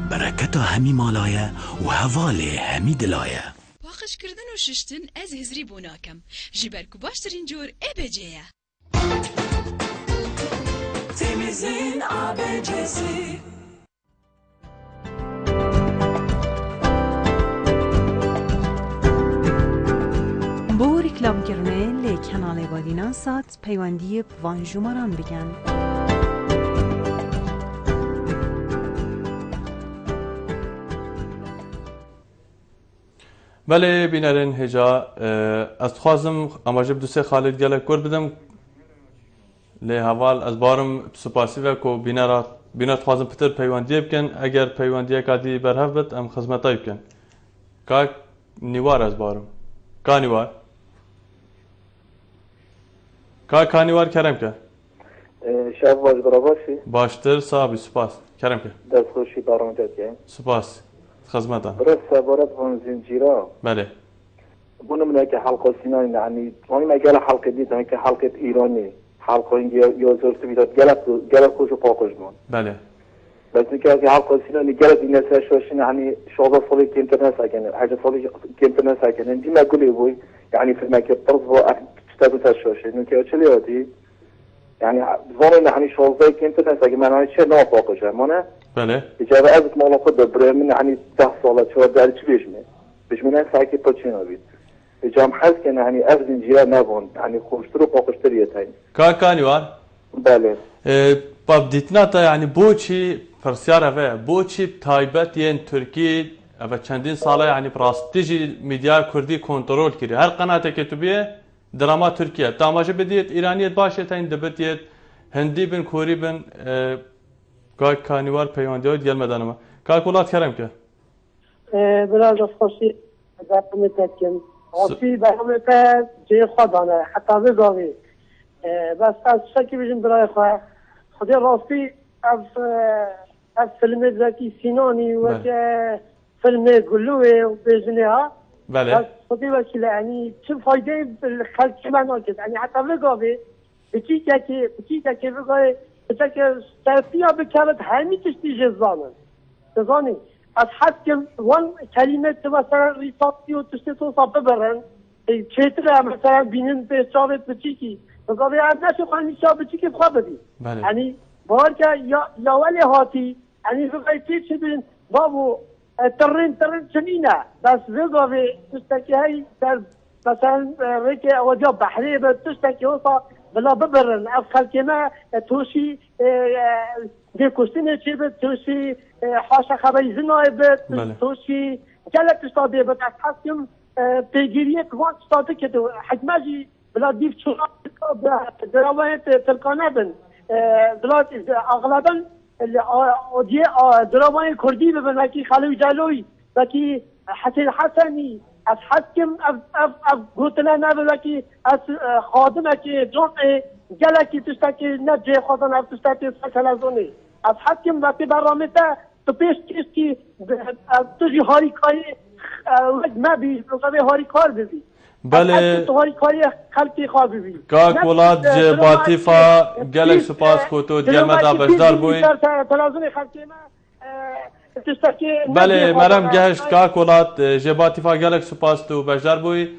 برکتا همی مالایه و هواله همی دلایه باخش کردن و ششتن از هزری بوناکم جبر کو باشترین جور ابجیه تمیزین ابجسی بو ریکلام کرنه لی کنال بادینا ساد پیوندی وان جمران بگن بله بینرین هجا از خوازم اماجب دوسه خالد گله کرد بدم لی حوال از بارم سپاسی و کو بینات خوازم پتر پیوندی بکن اگر پیوندی کادی برهف بد ام خدمتای بکن که نیوار از بارم که نیوار که نیوار کرم که شب باش براباشی باشتر صاحبی سپاس کرم که دست خوشی برام داد سپاس خدمتان برای سوارت von زنجیرا بله بونه منه که حلقه سینان یعنی وانی مگل حلقه دیدن که حلقه ایرانی حلقه اینگه یا زرت بیداد گلت خوش و پاکش بون بله بس که از حلقه سینانی گلت این نسه شوشین یعنی شغل صلی که انترنت ساکنه حاجه صلی که انترنت ساکنه دی مگولی بوی یعنی فیلم که طرف و تشتغل تشوشین که چلی هاتی يعني ظنين يعني شغل زي كنت نساقي ما أنا شيء نوع فوقش مانا بله إجابة أزت مولا خد بريمن يعني تحصل شو داري شو بيجمن ساكي بتشينا بيت إجابة حس كان يعني أزن جيرا نبون يعني خوشترو فوقشتري تاين كانيوان بله باب ديتنا تا يعني بوشي فرسيارة في بوشي بتايبت ين تركي أبا چندين سالة يعني براستيجي ميديا كردي كنترول كري هر قناة كتبية دراما تركيا تاماجه بديت ايرانيت باشه تاين دبتيت هندي بن كوري بن كانيوار بيوانديو ديال مدانما كاكولات كرم كه بلاد خوشي داكم تكن وفي برنامج جي خدانه حتى بزاوي بس از شکی بجن برای خودی راستی از فیلم زکی سینانی و فیلم گلوه و بجنها بله خودی وکیل یعنی چه فایده خلق من نکرد یعنی حتی بگاوه بچی که بگاوه بچه که سرطیا بکرد همی تشتی جزانه از حد که وان کلمه که مثلا ریساتی و تشتی تو صافه برن چیتره مثلا بینن به چاوت بچی که بگاوه از نشو خواهی شا بچی که خواه بدی یعنی بار که یا ولی هاتی یعنی بگاوه چی بین بابو ترين سنينة بس بقى تشتكي هاي مثلا ريك وجا بحري بتشتكي وصا بلا ببرن أفخل كما توشي دي كوستينة شيبت توشي حاشا خبري زنايبت توشي جلت تشتادي بتحكم تجرية كوان تشتادي كده حجماجي بلا ديف شغل دراوات تلقانا بن بلا أغلبا اودیه درامای کردی ببین که خالوی جلوی و که حسین حسنی از حکم از گوتله نبود که از خادم که جمعه گله که تشتکی نجه خودن از تشتکی سکلزونی از حکم وقتی برنامه تو پیش کشتی تو جی هاری کاری مبی روزه هاری کار ببی بله هاری کاری خلقی خواه ببی کاک ولاد باطیفا گلک سپاس کوتو دیل مدا بشدار بوین بله مرم گهشت کاک ولاد باطیفا گلک سپاس تو بشدار بوی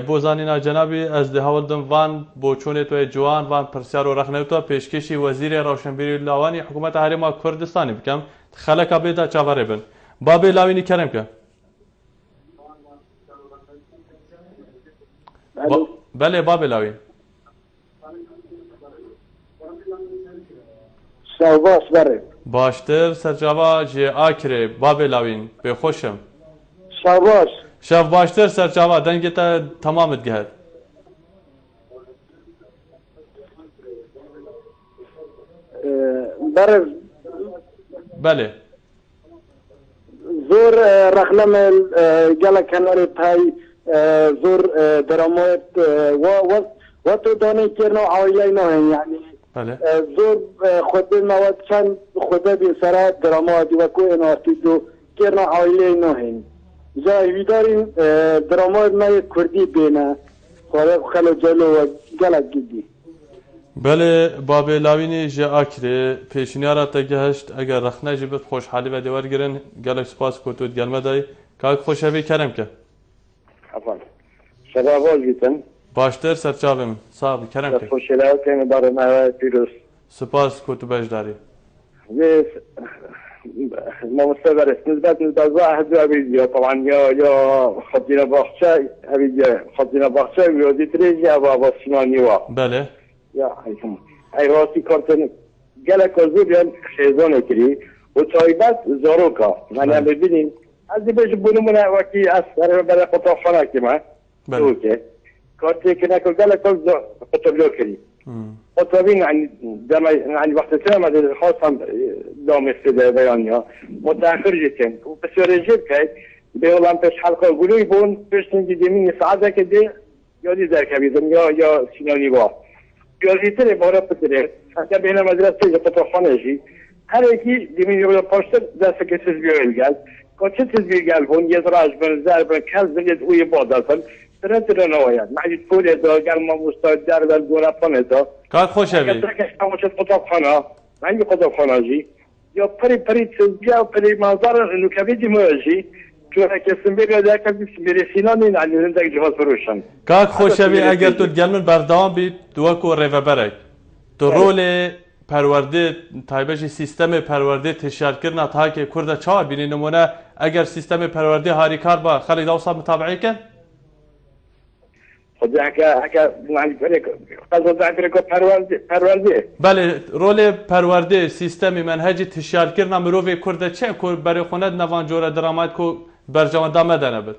بوزانینا جنابی از ده هولدم وان بوچونه تو جوان وان پرسیار و رخنه تو پیشکشی وزیر روشنبیری لاوانی حکومت حریم کردستانی بکم خلک بیدا چاوره بن بابی لاوینی کرم که بله بابی لاوین شاوباش بره باشتر سرجاوا جی آکره بابی لاوین بخوشم شاوباش شاف باشتر سرجاوا دنگتا تمامت گهد برز بله زور رخلم گل کنار پای زور درامات و تو دانی کرنو عائله نه یعنی بله زور خود مواد چند خود به سر درامات و کو انارتی دو کرنو عائله نه جای ویدارین درامات نه کردی بینه خلو جلو و گل گیدی بله باب لاوینی جه آکره پیشنیارا تگهشت اگر رخنه جبت خوشحالی و دیوار گرن گلک سپاس کتود گلمه دای که خوشحالی کرم که عفوا شباب بیتن باشتر سرچاوم صاحب کرم که خوشحالی کنه برای ما پیروز سپاس کتو بجداری بس ما مستبر است نسبت واحد ویدیو طبعا یا خدينا باخشة ویدیو خدينا باخشة ویدیو تریجی و سینانی و بله یا ای راستی کارتن گله کازو بیان خیزان کری و تایبت زاروکا من هم ببینیم از دیگه بونمونه وکی از برای قطعخانه که من اوکی کارتی که نکل گله کازو قطعبیو کری قطعبین يعني وقت سلام هذا الخاص دام استدعاء بيانها متأخر جدا وبس يرجع كي بيولان بس حلقة قولي بون بس نجي دمين ساعة كده يادي ذاك بيزن يا سيناني با يادي تري بارا بتري حتى بين المدرسة قطعخانة جي هر کی دمين يقول پاشتر دست کسیز بیایل کاچه تیز بیایل بون یزراج بن زربن کل زنید اوی بادرفن ترى نوايا معي تقول إذا قال ما مستعد دار بالجونا فندا كان خوش أبي كمش قطعخانة ما عندي قطعخانة جي يا بري تسبيا بري منظر إنه كبيدي موجي كنا كسبنا ذاك بسمير سينانين على عندك جهاز فروشان كان خوش أبي أجر تتجمع بردام بي دوكو ريفبرك ترول پرورده تایبش سیستم پرورده تشکیل کردن تا که کرد چهار بینی نمونه اگر سیستم پرورده هاری کار با خالد اوصاب متابعه کن خود هکا معنی فرق قصد فرق پرورده بله رول پرورده سیستم منهج تشکیل کردن مروی کرد چه کور برای خوند نوان جور درامات کو برجام دامه دنبال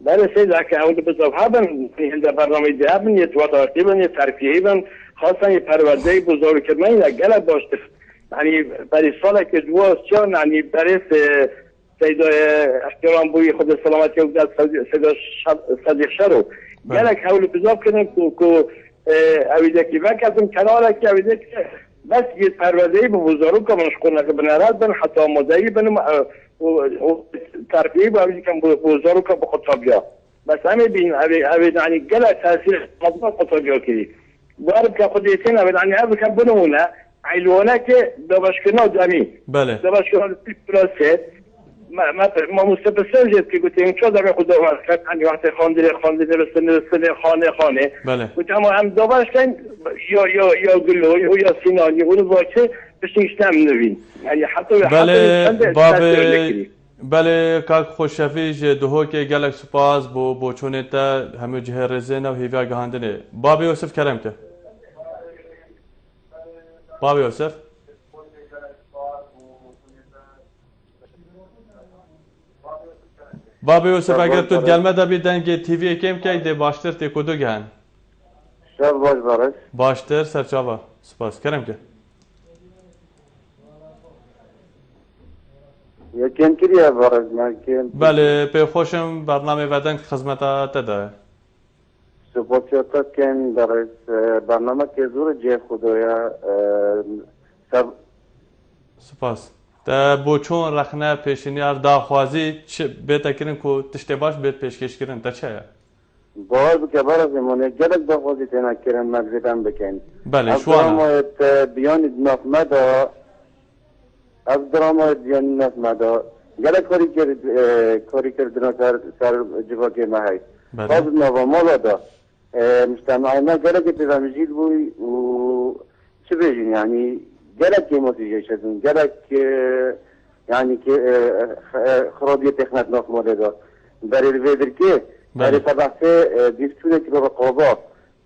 بله سید هکا اول بزرگ هستن این برنامه دیابن یه تواتاتی بن یه ترفیعی بن خاصا یه پرورده بزرگ کردن این گله داشته یعنی برای سال که دواست چون یعنی برای سیدای احترام بوی خود سلامتی و داد صدیق شرو گله که اول بزرگ کردن که اویده که وکتم کناله که اویده که بس یه پرورده بزرگ که منشقونه که بنرد بن حتی مدعی بن و ترفیعی با اویده که بزرگ که بخطابیا بس همه بین اویده یعنی گله تاثیر مضمون خطابیا کردی وارد که خودیتین اویده یعنی اویده که بنمونه عیلوانه که دابشکرنا دمی بله دابشکرنا پلاسه ما مستبسر جد که گوتیم چه داره خود داور کرد یعنی وقتی خانده بسنه خانه بله گوتیم اما هم داورش کن یا گلو یا سینانی اونو باچه بشنیش نمینوین یعنی حتی بله کاک خوششفیش دهو که گلک سپاس بو چونه تا همه جه رزینه و هیویا گهاندنه بابی یوسف کرم که بابی یوسف بابی یوسف اگر تو گلمه دا بیدن که تیوی کم که ده باشتر تی کدو گهن شب باش بارش باشتر سرچاوا سپاس کرم که یکم کریه بارش ممکن بله به خوشم برنامه ودن خدمت تده سپاسیاتت کن برای برنامه که زور جه خدایا سپاس تا بو چون رخنه پیشنیار داخوازی چه بیتا کرن که تشتی باش بیت پیشکش کرن تا چه باید که برای زمانه گلک داخوازی تینا کرن مگزیدن بکن بله شوانا از درامایت بیانی نفمدا از درامایت بیانی نفمدا گلک کاری کردنا سر جواکی مهی باز نوا مالا دا مجتمعی ما گلک پیرامجید بوی و چه بیجین یعنی گلک موسیقی شدن گلک یعنی که خرابی تخنت نفماده دا برای الویدر که برای طبعه دیستونه که رقابات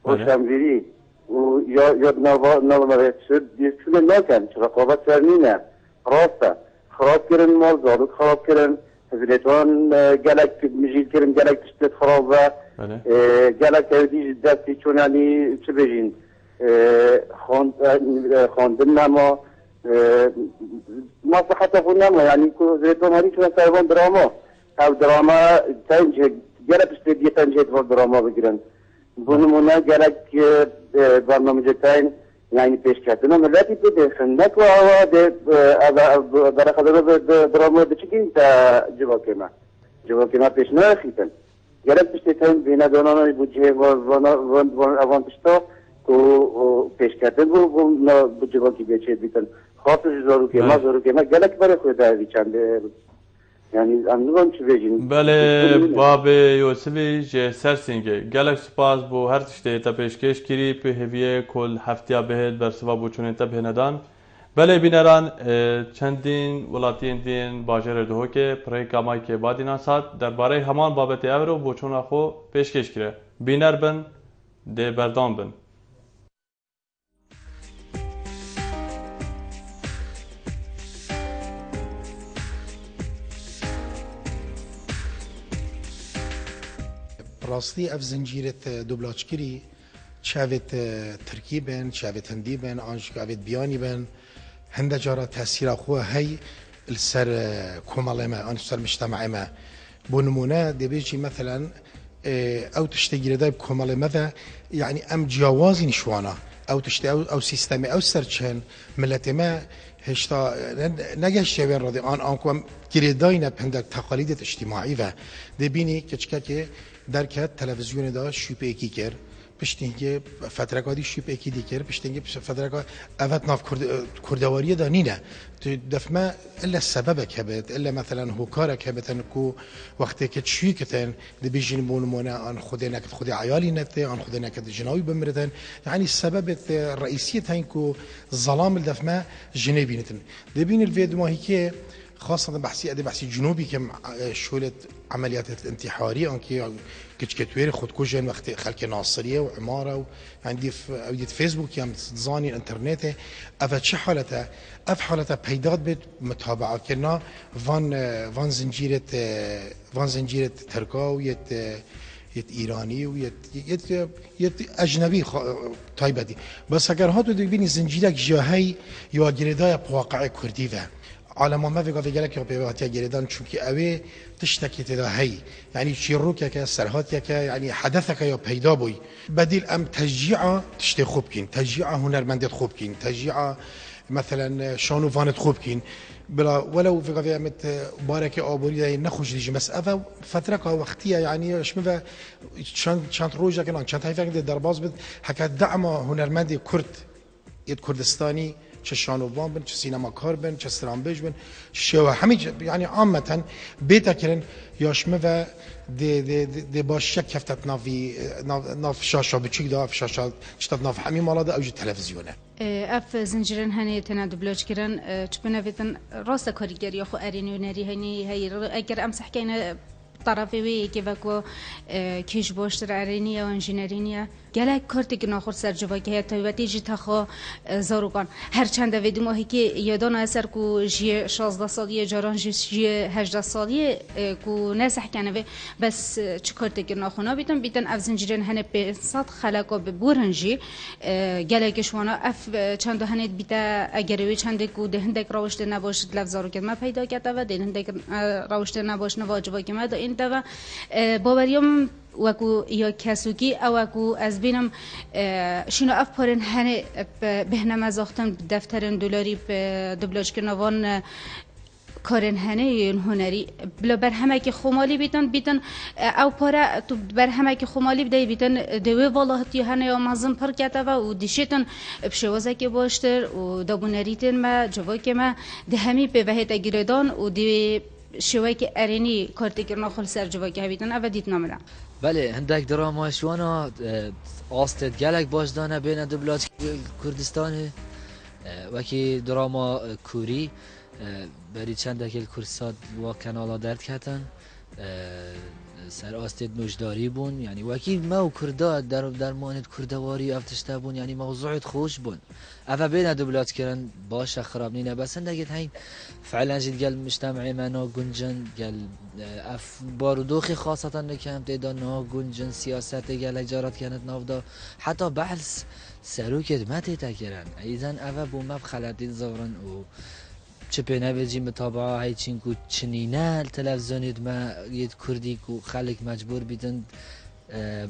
و شمویری و یا نوا مرد شد دیستونه نکن چه رقابت سرنینه راسته خراب کردن مال زادوک خراب کردن هزینتوان گلک مجید کردن گلک تشتت خراب و گلک تودیج دستی چون یعنی چه بجین خواندن نما ما صحته فنما يعني زي توماري شو سايبون دراما او دراما تنجح جرب استدي تنجح في دراما بجرن بونمونا جرب برنامج تاين يعني پیش کردن ملتی به خندق و هوا در خدمت دراما دچکی تا جواب ما پیش نرسیدن گرفت پشتن بینا دونان بودجه و اوان پشتا کو پیش کردن و جوابی بیچه بیتن خاطر زارو که ما گلک برای خود داری چنده yani anlıyorum ki vecin. Bale babe Yosef'i je sersinge. Gelek spas bu her tişte ta peşkeş kiri pe heviye kol haftiya behed berseva bu çune ta benedan. Bale bineran çendin velatin din bajer doke prekamay ke badina sat derbare haman babet evro bu çuna xo peşkeş kire. Biner ben de berdan ben. راستی اف زنجیرت دوبلاچکری چاوت ترکی بن چاوت هندی بن آنجاوت بیانی بن هنده جارا تاثیر خواه هی السر كمال ما أنا سر مجتمع ما بنمونه دبيجي مثلا أو تشتغل ده بكمال ماذا يعني أم جوازي نشوانا أو تشتغل أو سيستم أو سرچن ملت ما هشتا نجاش شبين رضي آنكم كريداينا بهندك تقاليد اجتماعي و دبيني كشكاكي دركت تلفزيون دا شوبه کی کر پشتینگه فتره کادی شوبه کی دیگر پشتینگه فتره کاد اوت ناف کردواری دا نینه تو دفمه الا سبب کبت الا مثلا هو کار کبتن کو وقتی که چی کتن دبیجین بونمونه آن خودی نکت خودی عیالی نته آن خودی نکت جناوی بمردن يعني السبب الرئيسي تاينكو ظلام الدفمه جنبي نتن دبين الفيديو ما هيك خاصة بحثي جنوبي كم شولة عمليات الانتحارية أنكي كتوير خد كوجن وقت خلق ناصرية وعمارة عندي في فيسبوك يوم تزاني الانترنت أفت شو حالته أف حالته بيداد بيت متابعة كنا فان زنجيرة تركا ويت إيراني ويت أجنبي تايبدي بس أگر هاتو دبيني زنجيرك جاهي يا جريدايا بواقع كردي عالم ما في قضية لك يا جريدان چونكي أوي تشتكي تداهي يعني شيروك يا سرهات يا يعني حدثك يا بيدا بوي بديل أم تشجيع تشتي خوبكين تشجيع هنرمندت خوبكين تشجيع مثلا شانو فانت خوبكين بلا ولو في قضية مت بارك أبوري نخوش ديجي مسألة فترة وقتية يعني شمفا شانت روجا كنا شانت هاي فكرة درباز بد حكى دعم هنرمندي كرد يد كردستاني چه شانوان بن چه سینما کار بن چه سرانبج بن شو همه يعني عامه بيتا كرن ياشمه و دي باش كفتت ناف شاشه بچيك دا شاشه شتت ناف همي مالا دا اوج تلفزيونه اف زنجيرن هني تنا دبلوج كرن چبنا ويتن راست كاريگري خو ارينو نري هني هي اگر امسح كاين طرفي وي كيفكو كيش بوشتر ارينيا و انجينيرينيا گله کارتی که ناخور سر جوا که تایبتی جی تخا زاروگان هر چند ویدیو ماهی که یادان اثر کو جی 16 سالیه جاران جی 18 سالیه کو نسح کنه و بس چه کارتی که ناخونا بیتن اف زنجیرن هنه به صد خلاقا به بورنجی گله که شوانا اف چند هنه بیتا اگروی چند کو دهندک راوشته نباشد لفظ زارو که ما پیدا کرده و دهندک راوشته نباش نواجبا که ما دا این دا و باوریم وکو یا کسوکی او وکو از بینم شنو اف پارن هنه بهنم زاختن دفترن دلاری دبلاج کنوان کارن هنه این هنری بلا بر همه که خمالی بیتن او پاره تو بر همه که خمالی بدی بیتن دوی والهتی هنه یا مازن پر کته و دیشتن بشوازه که باشتر و دابونریتن ما جوای که ما ده همی به وحدت گیردان و دی شوی که ارینی کارتی کرنا خل سر جوای که بیتن او دیت ناملا بله هندک دراما شوانا آستد گلک باش دانه بین دبلاج کردستان وکی دراما کوری بری چند دکل کرسات و کانالا درد کتن سر آستد مجداری بون یعنی وکی ما و کردا در ماند کردواری افتشته بون یعنی موضوعت خوش بون اما بین دبلاج کردن باشه خراب نینه بس هندگت هین فعلا جد قال مجتمعي ما نو جنجن قال اف باردوخي خاصة نكام تيدا نو جنجن سياسات قال اجارات كانت نافدا حتى بحث سروکت ما تیتا کرن ایزن اوه بو مب خلطی زورن و چه پینه بجی مطابعه های چین کو چنینه تلفزیونید ما ید کردی کو خلق مجبور بیدن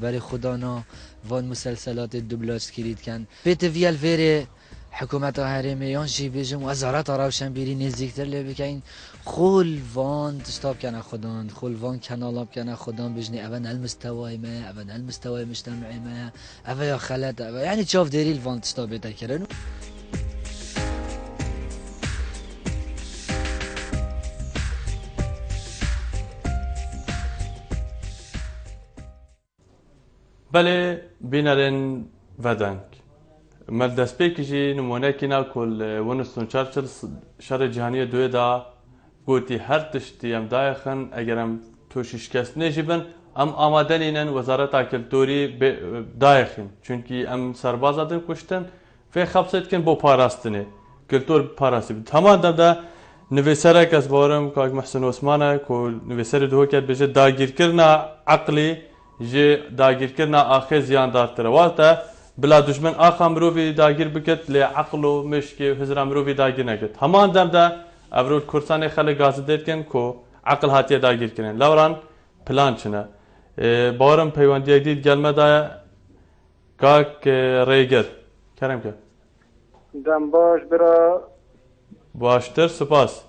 برای خدانا وان مسلسلات دوبلاج کرید کن بیت ویال ویره حکومت هرمیان جی بیجم وزارت روشنبیری نزدیکتر لی بکن خول وان تشتاب کنه خدان خول وان کنالاب کنه خدان بجنی اول المستوای ما اول المستوای مجتمعی ما اول یا خلط اول یعنی چاف دریل وان تشتاب بیتا کرن بله بینرین ودنگ مل دسپیکی جی نمونه کنا کل ونستون چرچل شر جهانی دوی دا گوتی هر تشتی ام دایخن اگرم توشیش کس نجیبن ام آمادنینن وزارت کلتوری دایخین چونکی ام سرباز adın کشتن و خبصت کن بو پاراستنه کلتور پاراستی تمام دا نویسرک از بارم که محسن عثمانه که نویسر دو کرد بجه داگیر کرنا عقلی جه داگیر کرنا آخه زیان دارتره والتا بلا دشمن آخا مروفی داگیر بکت لی عقل و مشکی و هزرا مروفی داگیر نکت همان دم دا افرود کرسان خلی گازه دید کن که عقل هاتیه داگیر کنن لوران پلان چنه بارم پیوندی دید گلمه دا کاک ریگر کرم که دم باش برا باشتر سپاس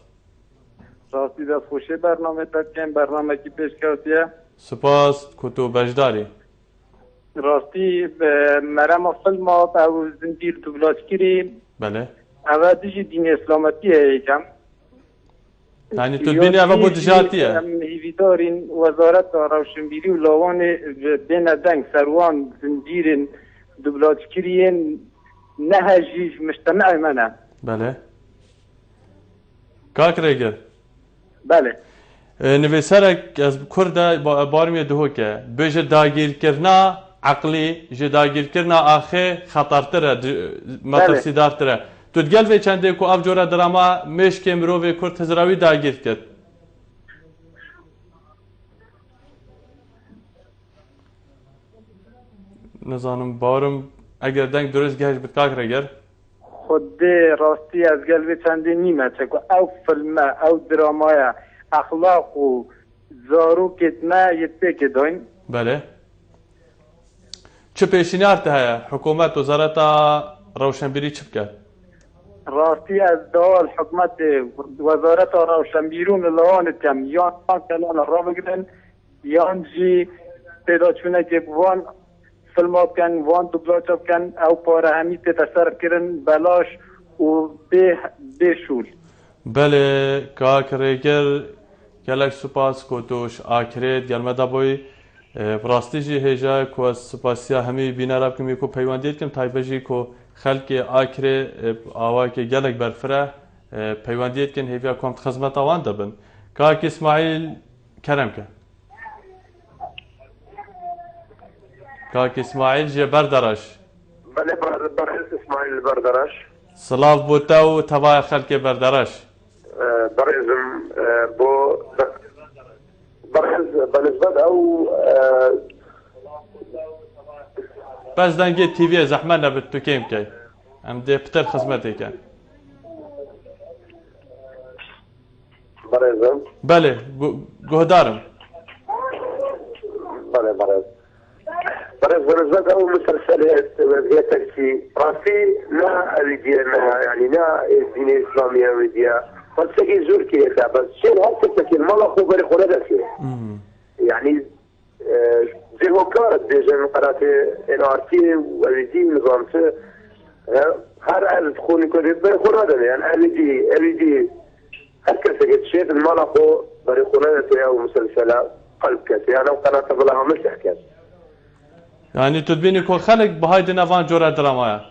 راستی دست خوشی برنامه تکن برنامه کی پیش کردیه سپاس کتو بجداری راستی مرم فیلم او زنجیر دوبلاج کری بله اول دیجی دین اسلامتیه یکم یعنی تو بینی اول بود جاتیه هیویدارین وزارت روشنبیری و لاوان بین دنگ سروان زنجیر دوبلاج کرین نه جیج مجتمع منه بله کاک ریگر بله نویسرک از کرده بارمی دهو که بجه داگیر کرنا عقلی جه داگیر کرنا آخه خطرتره مطرسی دارتره تو دگل وی چنده که اف جوره دراما مشک مروی کرد هزراوی داگیر کرد نزانم بارم اگر دنگ درست گهش بید کاک رگر خود راستی از گل وی چنده نیمه چه که او فیلم او درامای اخلاق و زاروکت ما یتبه داین بله چه پیشینی ارته هیا حکومت وزارت روشنبیری چه بکرد راستی از دول حکومت وزارت روشنبیرون لوان کم یا کلان را بگیرن یا جی پیدا چونه که وان فیلم کن وان دوبلاج کن او پاره همی تصرف کرن بلاش و به شول بله کاک ریگر گلک سپاس کتوش آکرید گلمه دابوی براستی جی هجا کو سپاسیا همی بینا رب کمی کو پیوندید کم تایبه جی کو خلق آکره آوای که گلک برفره پیوندید کن هیویا کمت خدمت آوان دبن کاک اسماعیل کرم که کاک اسماعیل جی بردرش بله برحس اسماعیل بردرش صلاف بوتا و تبای خلق بردرش برزم بو برز بالنسبة أو بس دنجي تي في زحمنا بالتوكيم كي ام دي بتر خدمتي كان برزم بله جهدارم بله برز بالنسبة أو مسلسلات هي تكسي راسي لا أريدها يعني لا الدين الإسلامية أريدها فلسفي زور كيسا بس شيء هالتك الملخ وبري خلده فيه يعني زي هو كارت بيجن قرات NRT وأريدي نظامته هر أرد خوني كده بري خلده يعني أريدي هالكسا قد شيء الملخ وبري خلده أو مسلسلات قلب كسي يعني قناة بلاها مسح كسي يعني تدبيني كو خلق بهايدي نافان جورا درامايا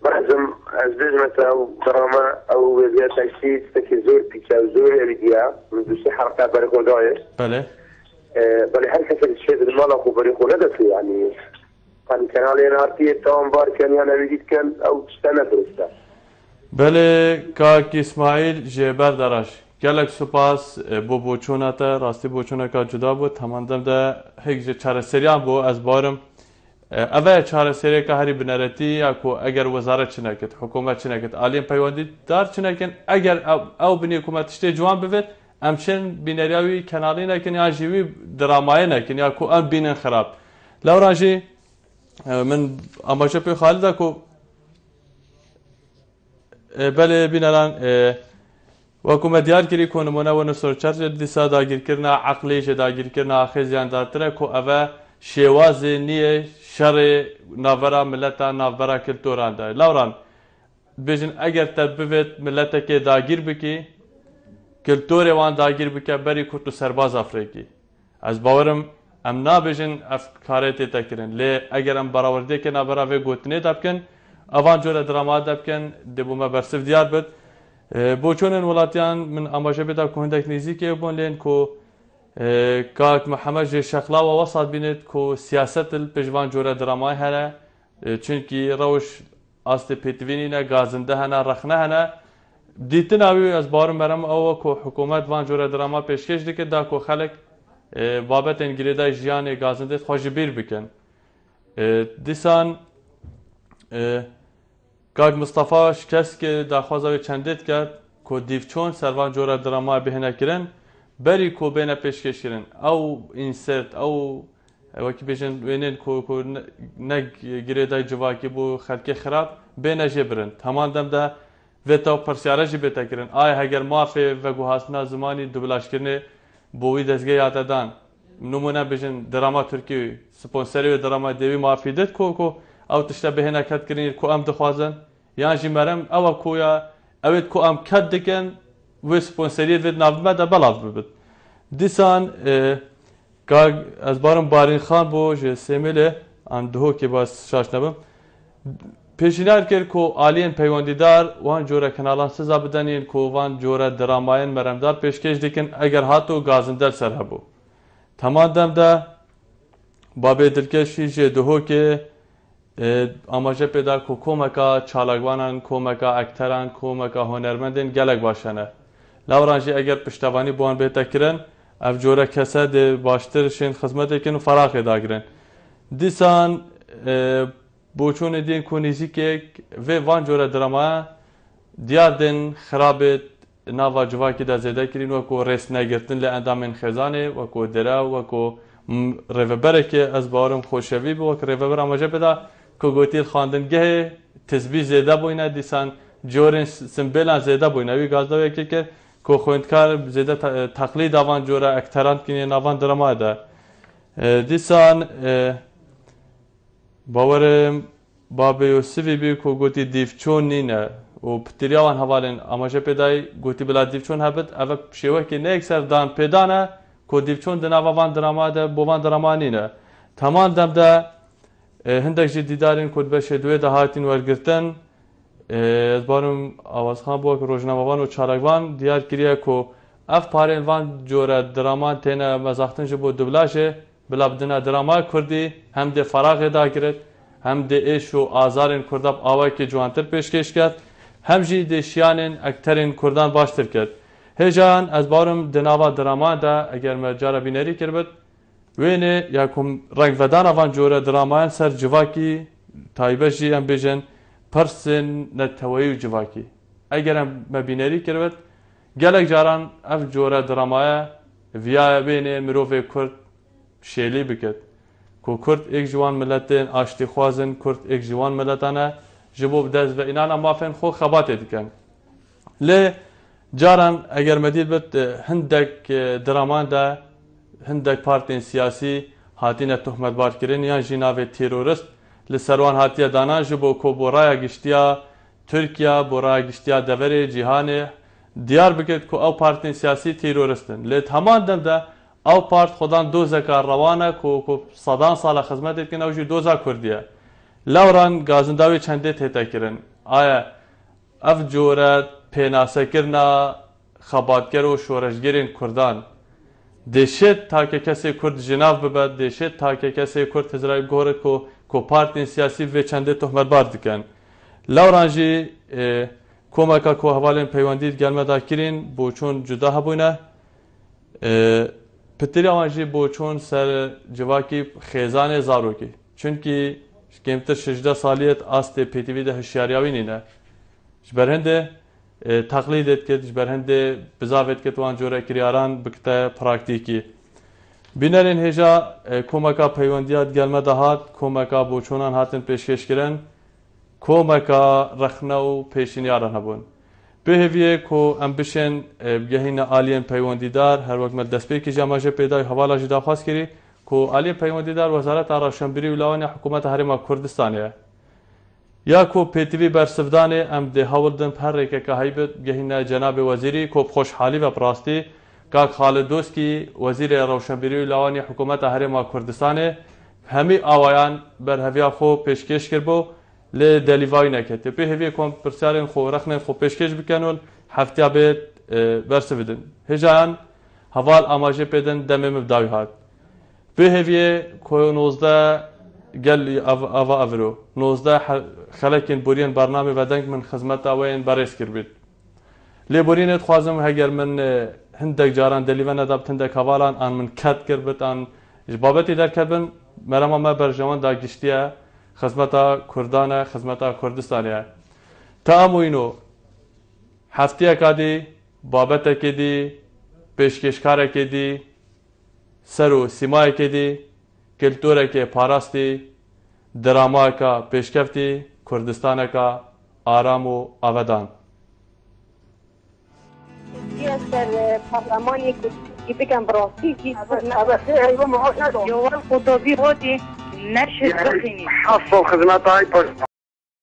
برحزم از بجمة أو دراما أو زي تكسيد تكزور بيتشاو زور يريديا من دوسي حركة بريقو دايش بله بله هل كسر الشيء المالق وبريقو ندفي يعني كان علينا أرتيه تاون بار كان يعني ريديت كان أو تستنى درستا بله كاك إسماعيل جبر دراش گلک سپاس بو بوچونتا راستی بوچونا کا جدا بود تمام ده هیچ چهار سریان بو از بارم اوه چاره سری که هری بنرتی یا کو اگر وزارت چنکت حکومت چنکت عالیم پیوندی دار چنکن اگر او بنی حکومت شته جوان بوید امشن بینریاوی کنالی نکن یا جیوی درامای نکن یا کو ام بینن خراب لورانجی من اماجه پی خالده کو بله بینران وەکو مەدیار کردی کۆنمونە و نسۆرچەر دیسا داگیرکردنا عەقلیش داگیرکردنا خێزیان دارترە کۆ ئەvە شێوازێ نییە شەڕێ ناڤەرا ملەتە ناڤبەرا کلتۆراندا لاوران بێژن ئەگەر تە ببێت ملەتێکێ داگیر بکی کلتۆرێ وان داگیر بکە بەری کورت و سەرباز ئەفرێکی ئەس باوەرم ئەم نابێژن ئەف کارێ تێتەکردن لێ ئەگەر ئەم بەراوردێکە نابەراوێ گوتنێدا بکەن ئەوان جۆرە درامادا بکەن دەبوومە بەرسف دیار بێت بۆ چۆنن وڵاتیان من ئاماژە بێدا کۆ هەندێک نزیکێ بۆن لێن کۆ کاک محەممەد ژێ شەقلاوە وەسات بینێت کۆ سیاسەتل پێشوان جۆرە درامای هەنە چونکی ڕەوش ئاستی پێتوینینە گازندە هەنا ڕەخنە هەنە دیتن ئاوی ئەس باورم بەرەم ئەوە کۆ حکوومەت وان جۆرە دراما پێشکەش دکرد دا کۆ خەلک بابەتێن گرێدای ژیانێ گازندێت خۆشی بیر بکەن دیسان کاک مستەفا شکەستکێ داخوازەوێ چەندێت کرد کۆ دیڤچۆن سەروان جۆرە درامای بهێنەکردن بەری کۆ بێنە پێشکەشکردن ئەو ئینسرت ئەو وەکی بێژن وێنێن کۆ نەک گرێدای جواکی بۆ خەلکێ خراپ بێنە ژێ برن هەمان دەمدا vêta persyarajî bêtekirin ay heger mafê veguhastina zimanî dublajkirinê bo wî dezgehê hate dan numune bijin drama Tirkî sponserê wê drama devî mafî dit ku ew tişte bihêne ketkirinî ku em dixwazin yan jî merem ew ku ya ew ê ku em ket dikin wê sponseriyê vê navbime de belav bibit dîsan ez barim Barînxan bo ji Semêlê em dihokê bas şaş nebim pêşînar kir ku aliyên peywendîdar wan cora kanalan siza bidenîn ku wan cora dramayên meremdar pêşkêş dikin eger hato gazindel ser hebû teman dem de babê dilkeşî jê dihokê amaje pêda ku komeka çalakvanan komeka ekteran komeka hunermendên gelek baş hene lawran jî eger piştevanî bo wan bête kirin ev cora kese dê baştir şên xizmetekin û feraxê dagirin dîsan بۆچۆنێ دێن کۆ نێزیکێک vê van cora dramaya diyar tên xirabêt nava civakî de zêde kirîn wekû rêsnegirtin li endamên xêzanê wekû derew wekû rêveberekê ez bawerim xweşevî bû wek rêveber amaje pêda ku gotî xandingehê tizbî zêde bûyne dîsan corên simbêlan zêde bûyne wî gazdawekê kir ku xwendkar zêde teqlîd van cora ekteran kînê navan dramaya de dîsan باورم بابê Yosifê bî ku gotî dîvçûn nîne û pitîriya wan hevalên amaje pêdayî gotî bila dîvçûn hebit ev şêwekê neyekser dan pêdan e ku dîvçûn di nava van drama de bo van drama nîne teman dem de hindek jî dîdarên ku beşê duê de hatin wergirtin ez barim Awazxan bû ku rojnamevan û çalakvan diyar kiriye ku ev parên van cora draman têne mezaxtin ji bo dublajê bila bidina drama Kurdî hem de feraxê dagirit hem de êş û azarên Kurda awayekî ciwantir pêşkêş ket hem jî de şiyanên ekterên Kurdan baştir ket hêjan ez barim di nava drama de eger me cara bînerî kirbit wênê ya ku rengvedana van cora dramayan ser civakî taybet jî em bêjin pirsên neteweyî û civakî eger em me bînerî kirbit gelek caran ev cora dramaya viya wênê mirovê Kurd şêlî biket ku Kurd êk ji wan miletên aştîxwazin Kurd êk ji wan miletan e ji bo bi dest ve înana mafên xwe xebatê dikin lê caran eger me dît bit hindek draman de hindek partên siyasî hatîne tuhmetbarkirin yan jî navê terorist li ser wan hatiye danan ji bo ku bo raya giştiya Tirkiya bo raya giştiya deverê cîhanê diyar bikit ku ew partên siyasî terorist in lê heman dem de ew part xwedan dozeka rewan e ku sedan sala xizmet dikin ew jî doza Kurdî ye lewran gazindawê çendê tête kirin aya ev cora pênasekirina xebatger û şoreşgerên Kurdan dêşet take kesê Kurd ji nav bibe dêşet take kesê Kurd hizrayî gorit ku partên siyasî vê çendê tuhmetbar dikin lewran jî komeka ku hevalên peywendî gelmeda kirîn bo çûn cuda hebûne pitîriya wan jî bo çûn ser civakî xêzanê zarokî چونکی کمتر 16 سالیت آست پیتیوی ده هشیاریاوی نینه جبر هنده تقلیدت کد جبر هنده بزاوت کد وان جوره کریاران بکته پراکتیکی بینرین هجا کومکا پیوندیات گلمه دهات کومکا بوچونان هاتن پیشکش کرن کومکا رخنه و پیشینیاران هبون به هویه کو ام بشن بگهین آلین پیوندیدار هر وقت مل دست پیکی جماجه پیدای حوالا جدا خواست کری کو آلین پیوندیدار وزارت روشنبری ولایت حکومت هرما کردستانه یا کو پیتوی برسفدانه ام ده هولدن پر که هیبت بگهین جناب وزیری کو خوشحالی و پراستی کاک خالد دوسکی وزیر روشنبری ولایت حکومت هرما کردستانه همی آوایان بر هویا خو پیشکش کربو ل دلیوای نکته به هوی کم پرسیارن خو رخنه خو پیشکش بکنول هفته بیت برس بدن هجان حوال آماجه پیدن دم مبداوی هات به هوی کو 19 گل آوا افرو 19 خلکن بورین برنامه ودنگ من خدمت آوین برس کرد لی بورینت خوازم هگر من هندک جاران دلیوان ادب هندک حوالان آن من کت کرد آن جبابتی در کردن مرا ما برجوان داگشتیه خدمت کردانه خدمت کردستانیه تاموینو هفته کدی بابت کدی پیشکشکار کدی سرو سیمای کدی کلتوره که پاراستی دراما کا پیشکفتی کردستان کا آرام و آودان در پارلمانی که بگم براستی که جوال خدابی هاتی نشد بخینی حصل خدمات هاي